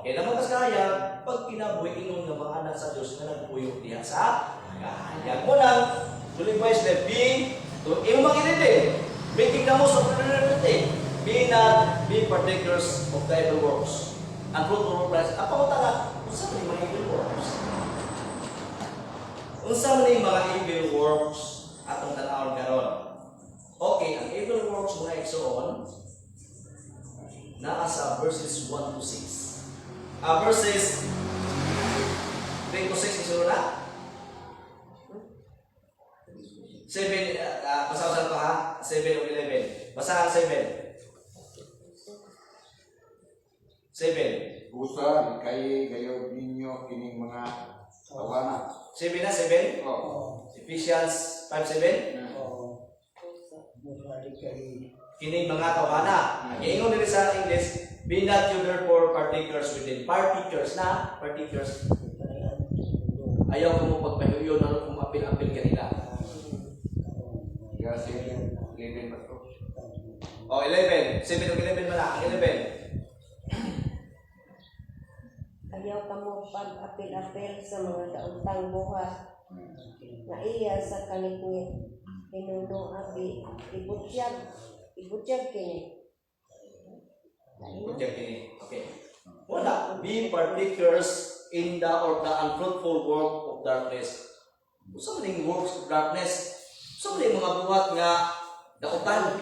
kailan kas kahayag, pag kinabuhi ingon nga mga anak sa Diyos na nagpuyo diha sa kahayag mo nang tulibay sa being to imo magilindi. Making the most of the be not be partakers of the evil works. Ang fruitful works. Apa ko taga, unsa man mga evil works? Unsa man mga evil works atong tan-awon karon? Okay, ang evil works mga igsoon naa sa verses 1 to 6. Verses 3 to 6 isuro na? 7, basahan ko ha? 7 o 11. Basahan 7. 7. Busa kay gayod ninyo kining mga tawana. 7 na, 7? Oh. Ephesians 5:7. Kini mga kawana. Ingon diri sa English, be not you therefore partakers with them. Partakers na, partakers. Ayaw ko mo pagpahiyo na kung apil-apil kanila. Kasi 11 pa to. Oh, 11. 7 o 11 man na. 11. Ayaw ka mo pag-apil-apil sa mga daotang buhat na iya sa kalikngit. Pinuno abi, ibutyag kini. Object ini. Okay. Wala. Be partakers in the or the unfruitful work of darkness. Sa maling works of darkness. Sa maling mga buhat nga daotan.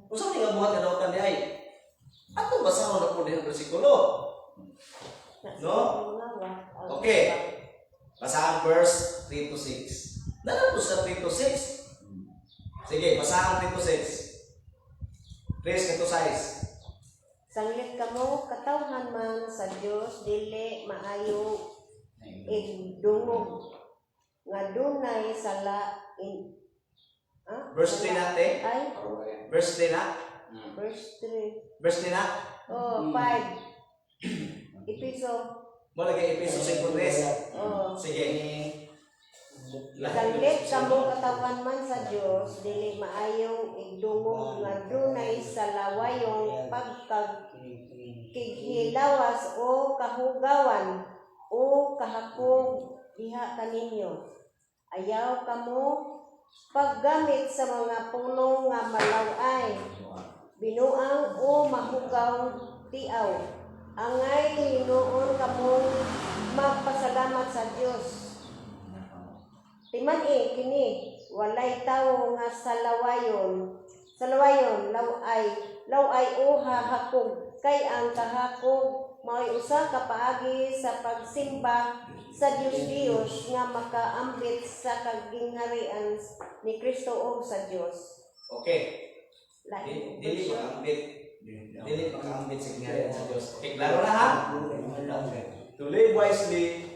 Sa maling nga buhat nga daotan di ay. Atong basahon na po din ang bersikulo. No? Okay. Basahan verse 3 to 6. Nalapos sa 3 to 6. Sige, basahan 3 to 6. 3 to 6. Sanglit kamo katawhan man sa Dios dili maayo igdungog nga dunay sala in Verse 3 natin. ay Verse 3 na. verse 3 Verse 3 na. 5 Episo Mo lagi Episo 5:3. oh Sige. sanglit kamo katawhan man sa Dios dili maayong igdungog nga dunay salawayong pagkaghilawas o kahugawan o kahakog diha kaninyo. Ayaw kamo paggamit sa mga puno nga malaway, binuang o mahugaw tiaw. Angay hinuon kamong magpasalamat sa Dios. Timan kini walay tawo nga salawayon laway law ay uha hakog kay ang kahakog mao'y usa ka paagi sa pagsimba sa Dios nga makaambit sa kagingharian ni Kristo o sa Dios. Okay. Lain. Dili makaambit. Dili makaambit sa gingharian sa Dios. Okay, klaro na ha? To live wisely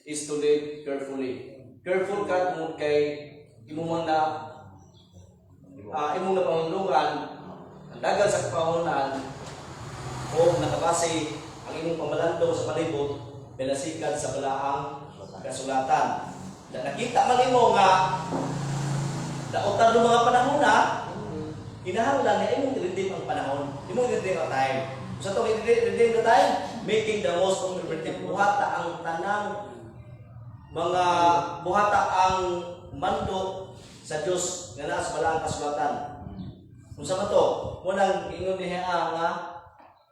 is to live carefully. Careful ka tungod kay imong na imong na pangulungan ang dagan sa kapahunan o nakabase ang imong pamalandong sa palibot pinasikan sa balaang kasulatan. Na nakita man imo nga dautan ng mga panahon na kinahanglan na imong i-redeem ang panahon. Imong i-redeem ang time. Sa itong i-redeem the time, making the most of it. Buhata ang tanang mga buhata ang mando sa Dios nga naa sa balaang kasulatan. Unsa man to? Munang ingon niya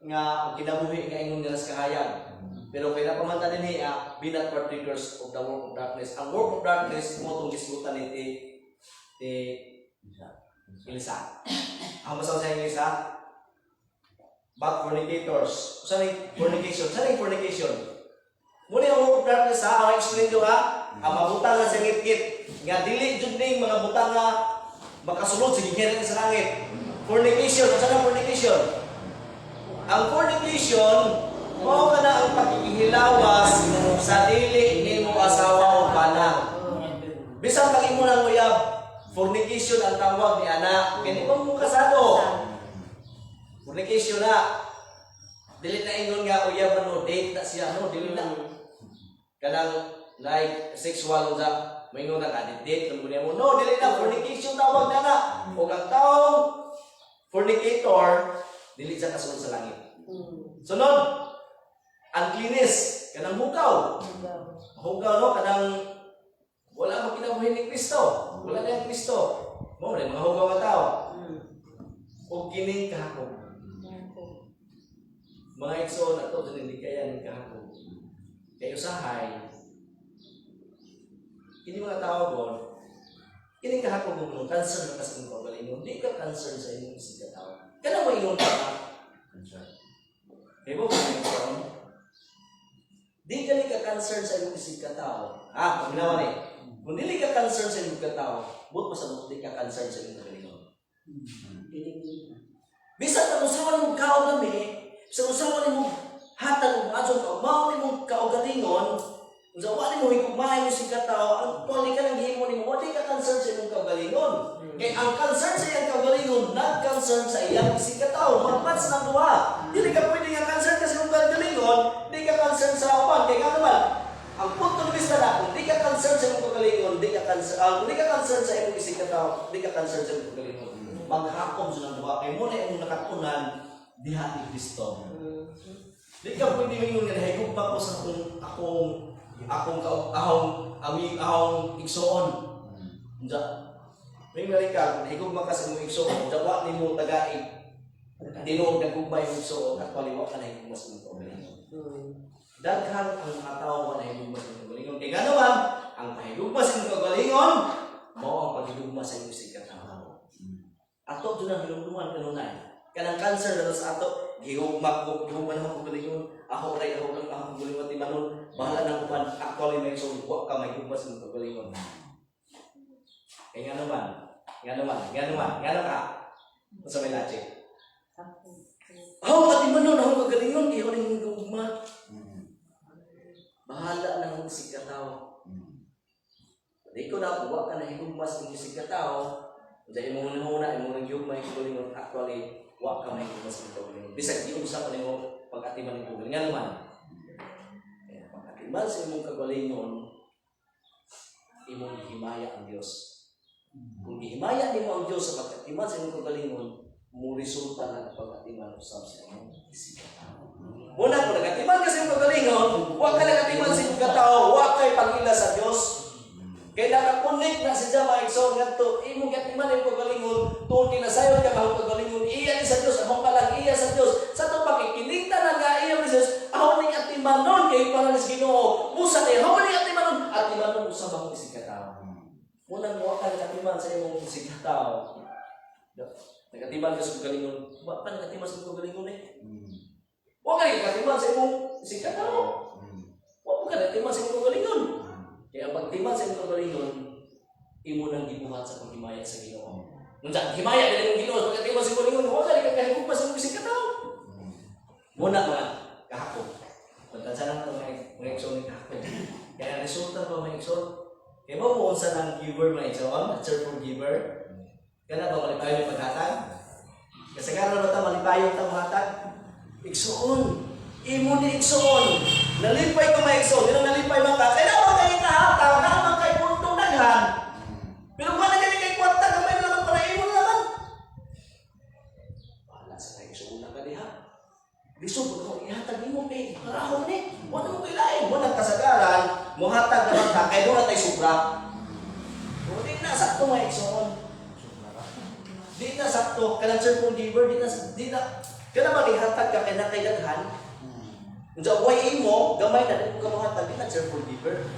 nga kinabuhi nga ingon nila sa kahayag. Pero kay napamanta din niya, be not partakers of the work of darkness. Ang work of darkness mo itong gisgutan ni Elisa. Ang basaw sa Elisa? But fornicators. Saan yung fornication? Saan yung fornication? Muna yung work of darkness ha, ang explain nyo ha, ang mabutang nga sa ngit-ngit. Nga dili jud ning mga butang nga makasulod sa gingharian sa langit. Fornication. Saan ang fornication? Ang fornication, mao ka na ang paghihilawas sa dili nimo asawa o bana. Bisan pag imo nang uyab, fornication ang tawag ni ana. Kini pa mo kasado. Fornication na. Dili na ingon nga uyab ano, date na siya no, dili na. Kanang like sexual sa maingon na date ng mo. No, dili na fornication tawag na na. O ang taong fornicator dili siya kasunod sa langit. Sunod, uncleanness, kanang hugaw. Hugaw no, kanang wala mo kinabuhi ni Kristo. Wala na yung Kristo. Mo na mga hugaw nga tao. O kining kahakog. Mga igsoon na ito, hindi kaya ng kahakog. Kaya usahay, hindi mga tao doon, kining kahakog mo, cancer na kasi mo pagalingon, hindi ka cancer sa inyong isip ka tao. Kaya mo ingon ka na? Cancer. Kaya mo kung ingon, di ka ka cancer sa inyong isip ka tao. Pag ginawa ni, kung di ka cancer sa inyong ka tao, buot pa sa buot, di ka cancer sa inyong pagalingon. Bisa ka usawan mong kao kami, sa usawan mo hatag mo adto ka, mao ni mong kaugalingon, sa wala mo higugmahay mo si katao, ang tuwali ka ng himo ni mo, wala ka concern sa imong kaugalingon. Kaya ang concern sa iyang kaugalingon, not-concern sa iyang si katao, magmats ng duha. Hindi ka pwede nga concern ka sa imong kaugalingon, hindi ka concern sa upan. Kaya nga naman, ang punto ng vista na, kung di ka concern sa imong kaugalingon, di ka concern sa imong si katao, di ka concern sa imong kaugalingon. Maghapon sa ng duha, kaya muna imong nakatunan, diha ni Kristo. Di ka pwede ngayon nga nahigugma ko sa akong igsoon. Unsa? May malika, nahigugma ka sa imong igsoon, dawa nimo tagaig. Tinuod nagugma yung igsoon at paliwa ka nahigugma sa imong kaugalingon. Daghan ang mga tao nga nahigugma sa imong kaugalingon. Kaya nga naman, ang pahigugma sa imong kaugalingon, mao ang paghigugma sa imong sikataw. Ato doon ang hilumduman kanunay. Kanang cancer na sa ato, gihugma ko ang kaugalingon. Ako lang ang kaugalingon ti manon. Bahala nang upan, actually may sumbuwa ka, may hugma sa mga kaugalingon. Kaya nga naman ka. Masa may lache. Ako ati manon, ako kaugalingon, iyon yung hugma. Bahala nang sikataw. Di ko na buwa ka na higugma sa mga sikataw. Dahil mo muna, mo nang hugma yung kaugalingon, actually, wa ka may higugma sa mga kaugalingon. Bisag di usap ka mo pag-atiman ng kaugalingon. Nga naman, pag-atiman sa imong kaugalingon, imong himaya ang Diyos. Kung ihimaya nimo ang Diyos sa pag-atiman sa imong kaugalingon, mo resulta ng pag-atiman usab sa imong sikataw. Muna kung nag-atiman ka sa imong kaugalingon, wa ka nag-atiman sa imong katao, wa kay pag-ila sa Diyos. Kaya nakakunik na si Jama Ikson nga to, imong atiman yung kaugalingon, tuon kinasayon ka kahong kaugalingon, iya ni sa Diyos, among palang iya sa Diyos. Sa ito pakikininta na nga iya ni Diyos, ako ning atiman nun, kay parang si Ginoo. Musa kayo, ako ning atiman nun, atiman nun, usab akong isikataw. Munang mo ka nag-atiman sa imong isikataw. Nagatiman ka sa kagalingon. Wa pa nagatiman sa kagalingon eh. Wa ka nagatiman sa imong sikat na mo. Wa ka nagatiman sa imong kagalingon. Kaya ang pagtiman sa imong kagalingon, imo nang gibuhat sa paghimaya sa Ginoo. Unsa himaya dili imong Ginoo sa pagtiman sa imong kagalingon, wa ka nagahigugma sa imong sikat na mo. Muna mga kahapon. Pagtansa lang ito mga eksyon ni kahapon. Kaya ang resulta ba mga eksyon? Kaya mo unsa ng giver mga eksyon, cheerful giver. Kana ba malipayon yung paghatag? Kasagaran ba ita malipayon ita maghatag? Iksoon. Imo ni iksoon. Nalipay ko mga iksoon. Yun ang nalipay mga kaya naman kayo kahatag. Naman kayo puntong daghan. Pero kung na kayo kayo kwarta, gamay naman pala imo naman. Wala sa kayo iksoon na ka diha. Gusto ko kung ihatag mo kay parahon ni. Wala mo kailain. Wala kasagaran. Muhatag naman ka. Kaya doon na tayo sobra. Kung di na sakto mga iksoon. Di na sakto, kanang cheerful giver, di na, kana maghihatag ka kaya na kay daghan. Unsa way mo, gamay na dito ka mahatag, di na cheerful giver.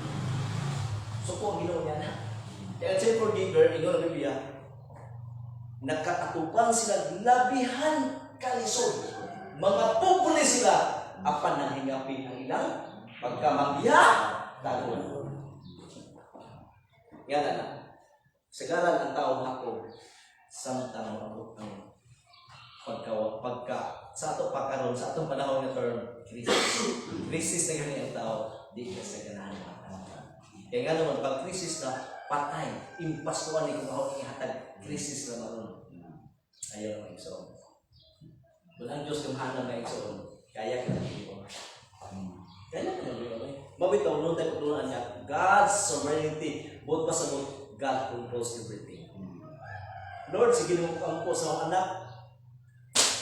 So kung Ginoo niya na. Kaya cheerful giver, ingon ang Biblia, nakatakupang sila labihan kalisod. Mga pobre sila, apan nang hingapin ang ilang pagkamanggiha, tagon. Yan na. Sagaran ang taong hako. Samtang maabot ang pagka sa ato pagkaroon sa atong panahon nga term krisis na gani ang tao di ka sa ganahan kaya nga naman pag krisis na patay impas ko ani kung ako ihatag krisis na maron ayaw na igsoon walang Diyos kumahana na igsoon kaya ka na iyon kaya ka na iyon mabitaw nun tayo paglunan niya God's sovereignty both pa sa God controls everything. Lord, sige mo ang po sa mga anak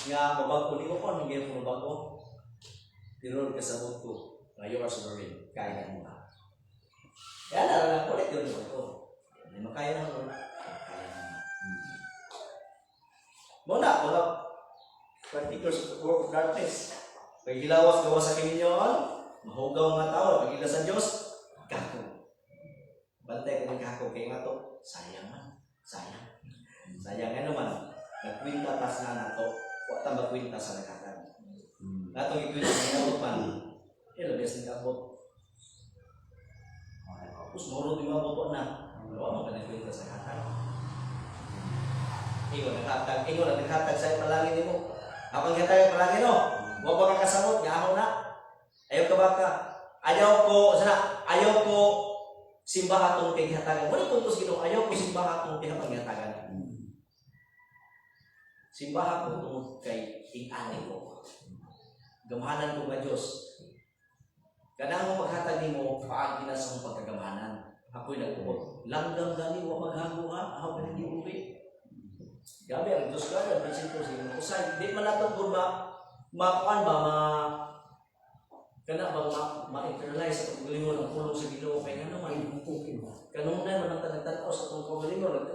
nga mabago ni ko kung hindi ko mabago. Pero kasabot ko na you are sovereign. Kaya mo ba? Kaya naralang ulit yun ko. Hindi makaya na Lord. Kaya naman. Muna, mga particulars of the work of darkness. Pag gilawas-gawas sa kininyon, mahugaw nga tao. Pag ila sa Diyos, kako. Bantay ko ng kako. Kaya nga to, sayang man. Sayang. Sayang nga naman, nagkwinta tas na nato, wata magkwinta sa nakatan. Nato ikwinta sa nalupan, labas ng kabot. Tapos moro di mabuto na, wala mo ka nagkwinta sa nakatan. Ingon naghatag sa palangin mo. Habang hatag ang palangin mo, huwag ba ka kasamot, yahaw na. Ayaw ka ba ka? Ayaw ko simbahan itong kihatagan. Wala puntos Ginoo, ayaw ko simbahan itong kihatagan. Simbahan ko tungod kay ingani ko. Gamahanan ko nga Diyos. Kanang mo maghatag nimo paagi na sa akong pagkagamahanan. Ako'y nagpuot. Langgam gani wa maghago ha. Ako pa hindi uwi. Gabi ang Diyos ka. Ang prinsipyo sa inyo. Kusay, di man natin kung makuan ba, kana bang ma-internalize sa paggalingon ang pulong sa Ginoo kay nga naman. Kanunay man ang tanagtanaw sa itong paggalingon.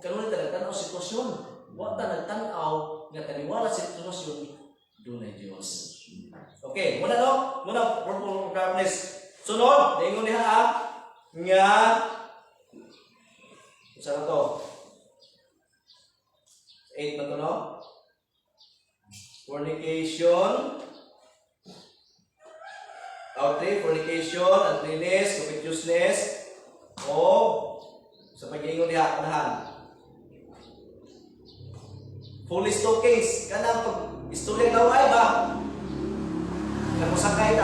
Kanunay tanagtanaw sa sitwasyon. Huwag na nagtanaw nga taniwala sa sitwasyon doon ay Diyos. Okay, muna no? Muna, purple of darkness. Sunod, daingon niya nga saan na to? 8 na to, no? Fornication. Outre, fornication, uncleanness, covetousness, o sa pag-iingon niya, kanahan. Foolish talkings, kanang pag-istorya gaway ba? Kung sakay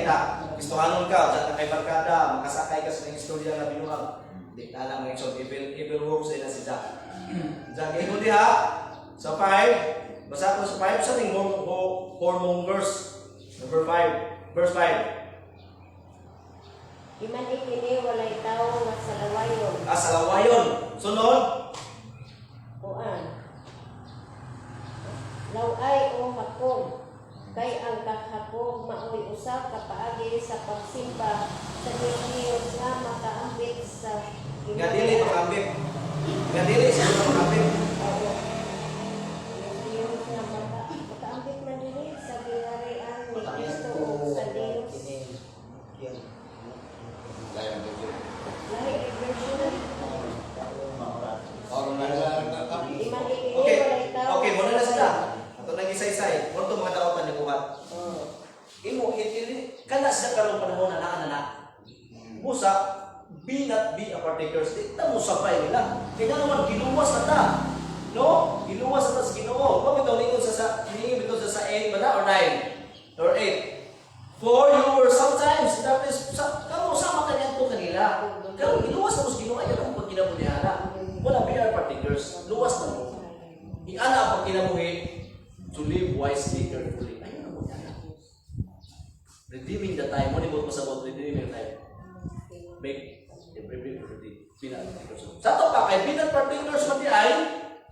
ta, istohanon ka, sa kay barkada, makasakay ka sa istorya na binuang. Di na lang ng evil works nila si Jack. Jack, ingon diha, sa 5, basa ko sa 5, sa ning whoremongers. Number 5, verse 5. Iman ikini walay tao nga salawayon. Salawayon. Sunod. Kuan. Laway o hakog. Kay ang kahakog maoy usa ka paagi sa pagsimba sa Diyos nga makaambit sa Nga dili makambit. Nga dili siya makambit. Diyos nga makaambit man dili sa gingharian ni Kristo o sa Diyos. Lahi version. Iman ikini sa karong panahon anak. Busa, be not be a partakers. Di ta mo sabay nila. Kaya naman giluwas na ta. No? Giluwas na ta sa Ginoo. Kung bitaw ningon sa 8 ba na or 9 or 8. For you were sometimes that is kamo sama kanyan to kanila. Pero giluwas na mo sa Ginoo ayo ang pagkinabuhiana. Wala be our partakers. Luwas na mo. Iana ang pagkinabuhi to live wisely, carefully. Ayun ang mga redeeming the time. Mo ni mo pasabot redeeming the time. Make every binat partakers. Sa to pa kay binat partakers man di ay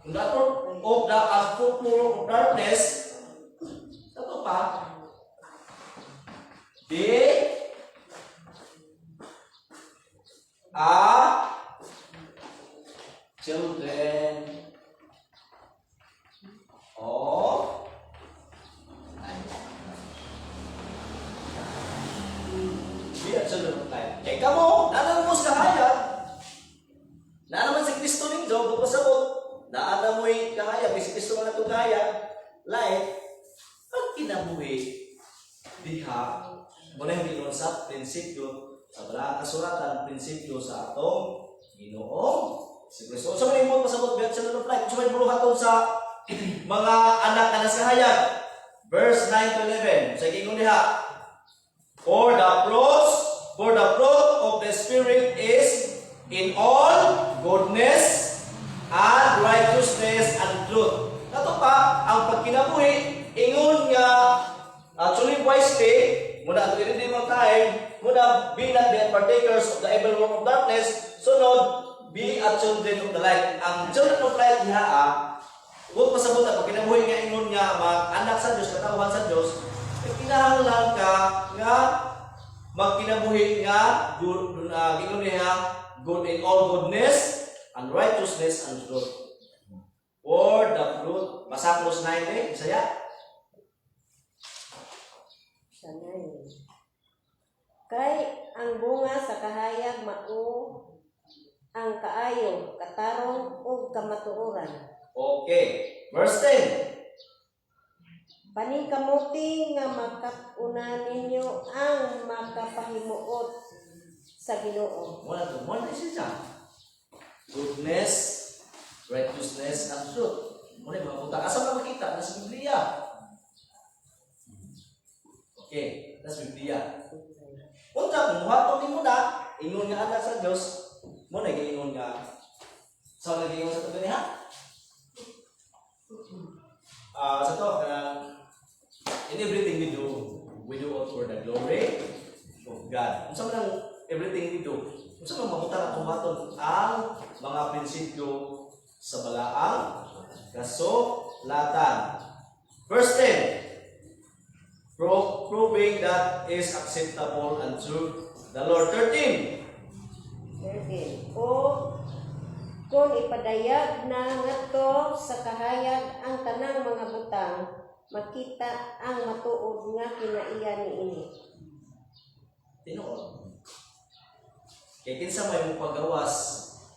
the of the fruit of darkness. Sa to pa di children of be a children of light. Eh kamo, nanan mo sa kahayag. Na naman si Kristo ning Job, pasabot. Naana mo'y kahayag, si Kristo man ato kahayag. Light, pag kinabuhi, diha, muna yung ginoon sa prinsipyo, sa balang kasuratan, prinsipyo sa atong Ginoong si Kristo. So, may mo pasabot, be a children of light. So, may buruhaton sa mga anak na nasa kahayag. Verse 9 to 11. Sa gingon diha, For the fruit of the Spirit is in all goodness and righteousness and truth. Nato pa, ang pagkinabuhi, ingon nga, actually wisely, muna ito rin mo time, muna be not be partakers of the evil work of darkness, sunod, be a children of the light. Ang children of light niya, huwag pasabot na pagkinabuhi nga ingon nga, mag-anak sa Diyos, katauhan sa Diyos, kinahanglan ka nga magkinabuhi nga gingon niya good in all goodness and righteousness and truth. For the fruit, Masaklos 9 Bisaya. Sanay. Kay ang bunga sa kahayag mao ang kaayo, katarong ug kamatuoran. Okay. Verse 10. Paningkamuti nga makatuna ninyo ang makapahimuot sa Ginoo. Muna ito. Muna siya. Goodness, righteousness, and truth. Muna yung mga punta. Asa na makita? Nasa Biblia. Okay. Nasa Biblia. Punta, muhatong din mo na. Ingon nga anak sa Diyos. Muna yung nga. Saan nag-ingon sa tabi niya? Sa to, in everything we do it for the glory of God. Kung saan lang everything we do, kung saan lang mamutan at tumaton ang mga prinsipyo sa balaang kasulatan. Verse 10, proving that is acceptable and true the Lord. 13. O kung ipadayag na ngadto sa kahayag ang tanang mga butang, makita ang matuod nga kinaiya niini. Tinuod. Kaya kinsa may mupagawas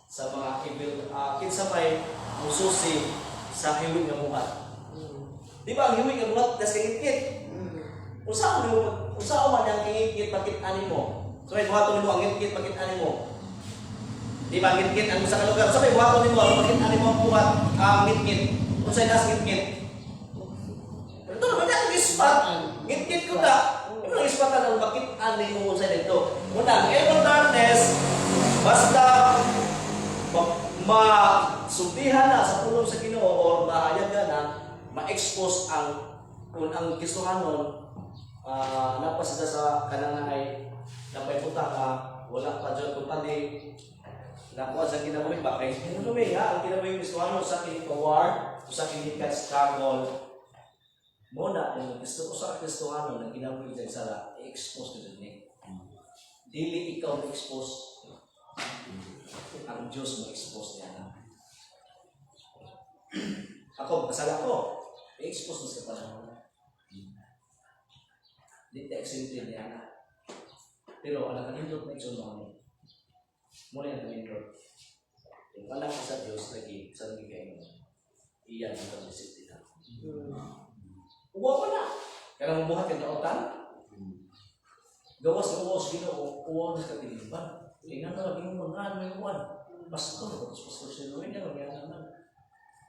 sa mga evil, kinsa may mususi sa hiwig nga buhat. Di ba ang hiwig nga buhat das kingit-kit? Usa man ang kingit-kit pakit-ani mo. So may buhaton nimo ang kingit-kit pakit-ani mo. Di ba ngit-ngit ang sa kalugar? Sa may buhaton nimo ang pakit-ani mo ang buhat ang ngit-ngit. Unsay das ngit-ngit? Ito naman ang ispat. Ngit-ngit ko na. Ito ang ispatan ang pakit-ani mo sa dito. Muna, ang evil darkness, basta masultihan na sa pulong sa Ginoo o mahayagan na ma-expose kung ang Kristohanon napasada sa kanang ay napay puta ka wala pa dyan totally nakuha sa kinabuhi ba kay hinulumi ang kinabuhi ng Kristohanon sa kinikawar o sa kinikaskarmol muna yung gusto ko sa Kristohanon na kinabuhi dyan sala i-expose ko dyan dili ikaw ma-expose ang Diyos ma-expose niya na ako, kasala ko i-expose mo sa panahon di ta-excited niya na pero anak kanindot na iksunong muna yung kanindot yung anak sa Diyos lagi sa lagi kayo iyan ang pag-isip nila uwa pa na kaya buhat yung kautan gawas Ginoo uwan sa katilipan. Tingnan na lang yung mga may uwan. Pastor, pastor si Luwin na lang naman.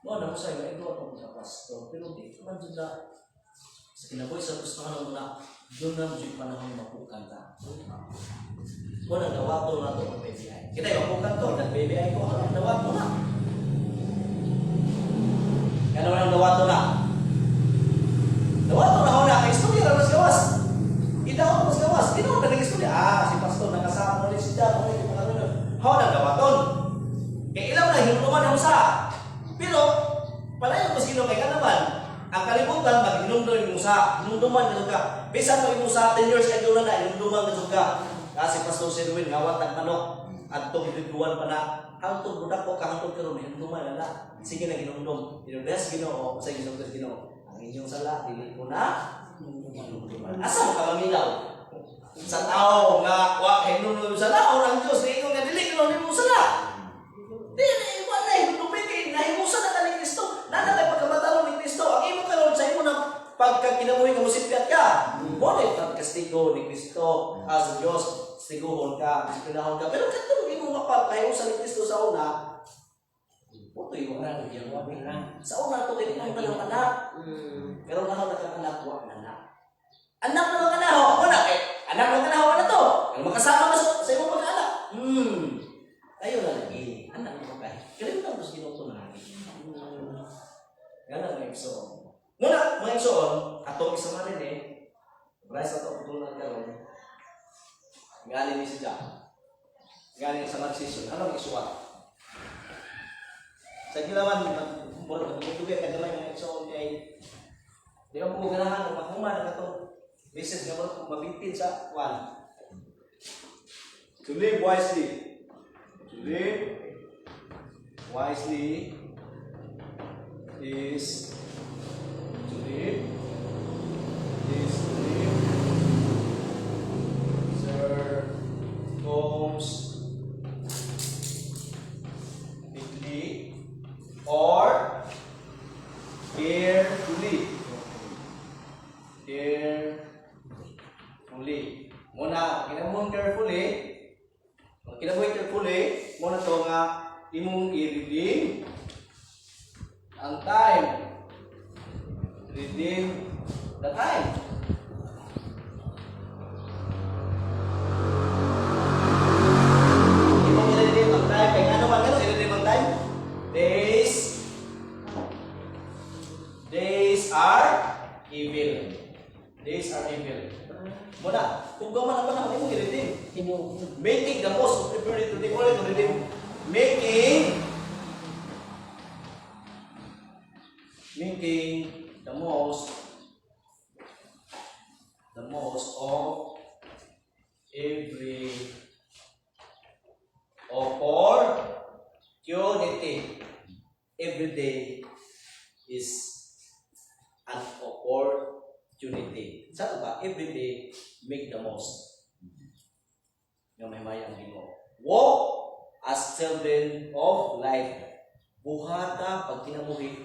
Mo na mo sa ito ako sa pastor, pero di man jud na sa kinabuhi sa gusto ka na doon na jud panahon mapukan ta. Mo na dawato na to ng PBI. Kita yung mapukan to, nag PBI ko dawato na. Kano nang dawato na? Dawato na ho na kay istorya ra mas gawas. Idaw mas gawas, di na nag istorya. Si pastor nakasama mo ni si Jack, mo ni ano. Ho na dawaton. Kaya ilang na hinuman ang usa. Pero palayo mas Ginoo kay naman. Ang kalibutan mag-inumdum yung usa, inumduman ka ka. Bisan mo yung usa 10 years ago na inumduman ka. Kasi Pastor Sherwin ngawat ang manok adto giduduan pa na hangtod budak ko kahangtod karon inumduman na. Sige na inumdum. Inudas Ginoo sa Ginoo Ginoo. Ang inyong sala dili ko na inumduman. Asa mo ka maminaw? Sa tao nga wa hinumdum sa laon ang Dios di ko nga dili ko nimo sala. Dili wa na hinumdum kay nahimusa na ni Kristo. Nana kay pagkamatalo ni Kristo. Ang imo karon sa imo na pagkakinabuhi nga musipyat ka. Mo ni pagkastigo ni Kristo as Dios. Siguhon ka, sinahon ka. Pero katong imo mapapahiusan ni Kristo sa una. Puto yung na yung na. Sa una to kay ang tanang anak. Pero nahaw na kang anak wa na. Anak na mga anak, wala kay anak na kanahaw na to. Ang makasama ka sa imong pag-anak. Ayo na lagi. Anak mo kay. Kalimutan mo sa Ginoo ko na. Yan ang igsoon. Muna, mga igsoon, atong isa man rin Bryce ato tulungan karon. Galing ni si Jack. Galing sa mag-season. Ano ang isuwa? Sa gilawan, murag magtugay ka gamay ng igsoon kay di ba po ganahan o maghuman na ito. Business nga murag mabitin sa one. To live wisely. To live wisely is to live circumspectly or carefully. Muna, kinamon carefully. Kinabuhi carefully, muna to nga imong i-redeem ang time. Redeem the time. Imong i-redeem ang time. Kaya ano man gano'n, i-redeem ang time? Days are evil. Days are evil. Muna, kung gaman ang panahon, imong i-redeem. Making the most of prepared to redeem. Making the most of every opportunity. Every day is an opportunity. Sa ba? Every day, make the most. Nga may mayang Ginoo. Walk as children of light. Buhata pag kinabuhi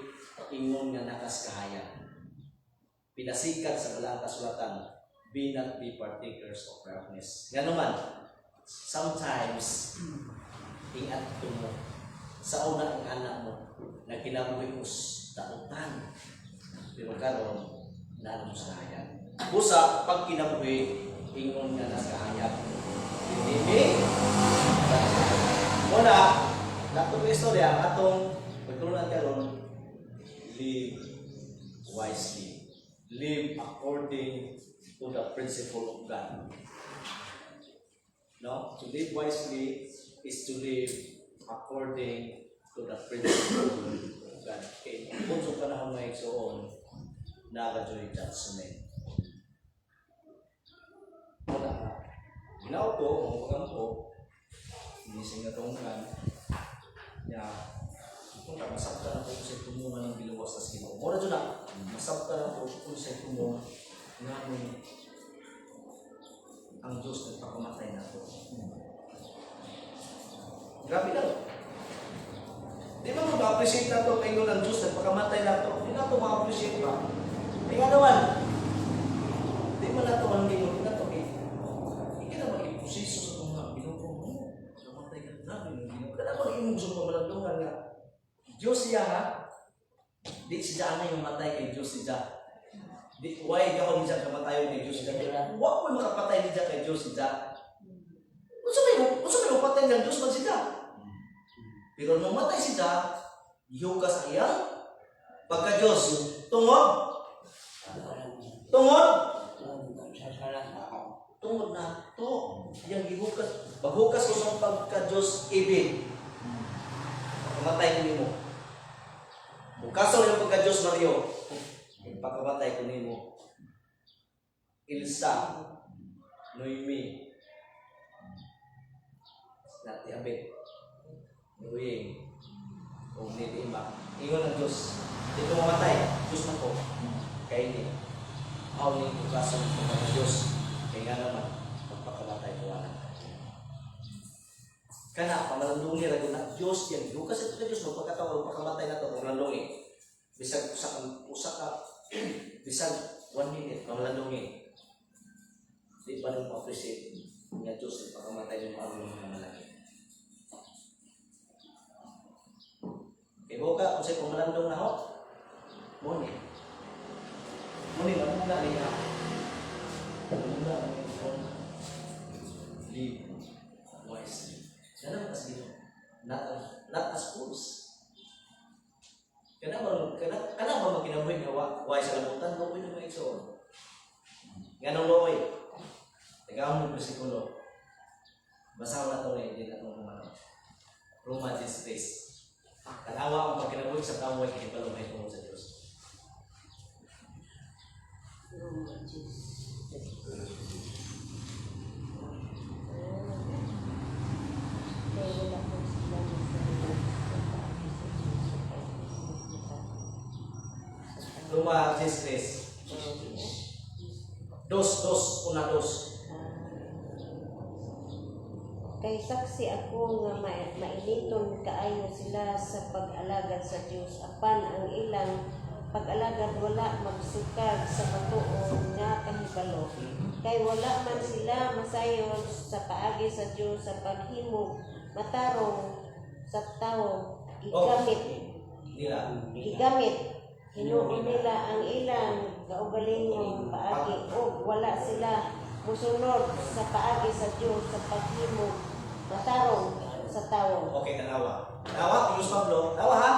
ingon nga nakas kahayan. Pinasikat sa balang kasulatan, be not be partakers of darkness. Nga naman, sometimes ingat mo sa una ang anak mo na kinabuhi mo tautan. Pero karon na mo sa kahayan. Busa pag kinabuhi ingon nga nas kahayan. Hindi. Muna, natong istorya atong pagtulungan karon, live wisely. Live according to the principle of God. No? To live wisely is to live according to the principle of God. Okay. Kung sa panahon na igsoon, nagajoy judgment. Wala. Ginaw to, ang pagkampo, inising na itong kan, niya, kung masabta na po sa tumungan ng biluwas sa Ginoo. Muna dyan na, masabta na po kung sa tumungan nga may ang Diyos nagpakamatay na po. Grabe na. Di ba mag-appreciate na ito kayo ng Diyos nagpakamatay na ito? Hindi na ito ma-appreciate ba? Ay nga naman, di ba na ito ang Ginoo? Di na ito Diyos siya ha. Di siya na yung matay kay Diyos siya. Di, why ka kung siya kamatayon kay Diyos siya? Huwag mo makapatay niya kay Diyos siya. Unsa may patay ng Diyos man siya? Pero nung matay siya, ihukas ang iyang pagka-Diyos. Tungod na to. Yang ihukas. Paghukas ko sa pagka-Diyos, ibig. Pagkamatay ko mo. Bukasaw yung pagka-Diyos, Mario. Pagkamatay ko mo. Ilsa. Noemi. Natiabit. Nuing. Kung niliima. Ingon ang Diyos. Dito mamatay. Diyos man ko. Kaya ini. Aw ni bukasaw ng pagka-Diyos. Kaya nga naman. Pagpakamatay ko wala. Kana, pamalandungi rago na Diyos yan. Bukas ito ka Diyos. Magpagkatawa, pagkamatay na ito. Pamalandungi. Bisag usa ka. Bisag 1 minute. Pamalandungi. Di pa nang pa-appreciate nga Diyos. Pagkamatay yung pagkamatay ng mga malaki. Ibo ka, kung sa'yo pumalandong na ho. Muni, manunga niya. Manunga niya. Live wisely. Ganun kasi dito. Not as fools. Kana ba magkinabuhi nga wise sa lamutan? Lokoy na mga igsoon. Nga nung lokoy. Tagawang ng bersikulo. Basaw na ito na hindi na itong mga Romans 6. Tanawa ang pagkinabuhi sa tao ay kipalumay tungkol sa Diyos. Romans 6. Dos, una dos. Kay saksi ako nga mainiton kaayo sila sa pag-alagad sa Dios apan ang ilang pag-alagad wala magsukad sa matuon nga kahibalo kay wala man sila masayon sa paagi sa Dios sa paghimo matarong sa tawo gigamit hinuon nila ang ilang kaugalingong paagi o wala sila musunod sa paagi sa Dios sa paghimo matarong sa tawo. Okay, tanawa. Tanawa, Pius Pablo. Tawa ha?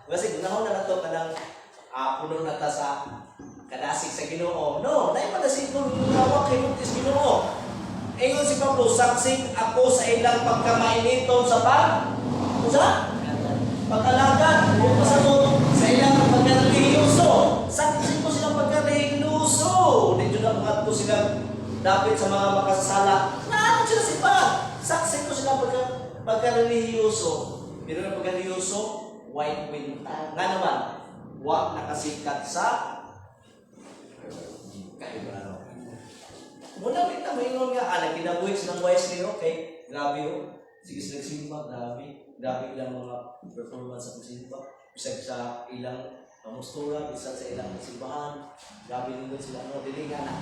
Kasi gunahon na nato kanang puno na ta sa kadasig sa Ginoo. No, dahil pa na si Gunawak kay Muntis Ginoo. Ingon si Pablo, saksing ako sa ilang pagkamainiton sa pag-alagad. Huwag pa sa ilang pagkareliyoso. Saksing ko silang pagkareliyoso. Dito na mga ko silang dapat sa mga makasasala. Naano sila si Pag? Saksi ko sila pagka-reliyoso. Pero na pagka-reliyoso, white winter. Nga naman, wag nakasikat sa kahibalo. Muna kita maingon nga, kinabuhi silang wisely, okay? Grabe yun. Sige silang simba, grabe. Grabe ilang mga performance sa pagsimba. Bisag sa ilang pamustura, bisag sa ilang simbahan. Grabe nyo sila, no? Dili nga na.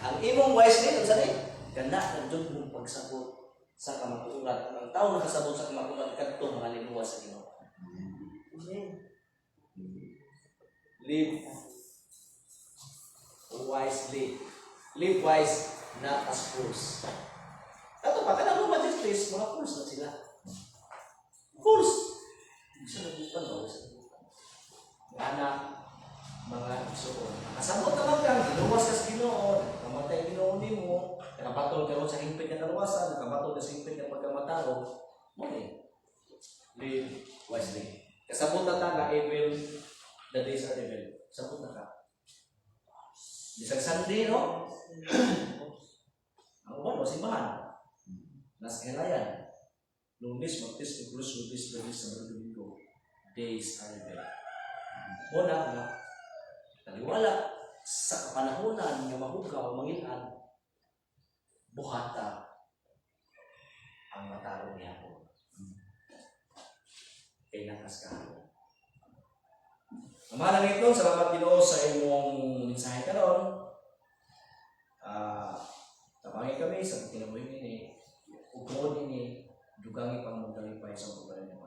Ang imong wisely, ang sanay, ganda ang Diyos mong pagsabot sa kamaturan. Ang tao nakasabot sa kamaturan, kadto mga linuwa sa Ginoo. Live wisely. Live wise, not as fools. Ito pa, kanang Roman 6, mga fools na sila. Fools! Hindi siya nabutan ba? Mga anak, mga igsoon. Nakasabot naman ka, ginuwas ka sa Ginoo, nakamatay Ginoo nimo, nakapatol ka sa hingpit na kaluwasan, nakapatol ka sa hingpit na pagkamataro, live wisely. Kasabot na ta na evil, the days are evil. Sabot na ka. Bisag Sunday, no? Ang uban, simbahan. Nasa helayan. Lunes, Martes, Miyerkules, Huwebes, Biyernes, Sabado, Domingo. Days are evil. Una na, taliwala sa kapanahonan nga mahugaw, mangilan, buhata ang matarong niya po. Kay nakas ka. Ang mahal nito, salamat Ginoo sa imong mensahe karon. Tabangi kami sa pagkinabuhi ini, ugod ini, dugangi pang magdalipay sa pagbalan ng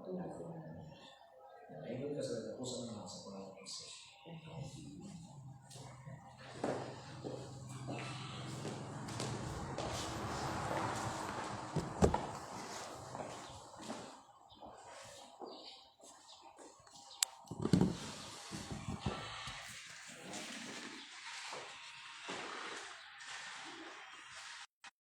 Naingon ka sa katapusan naman sa Panginoon.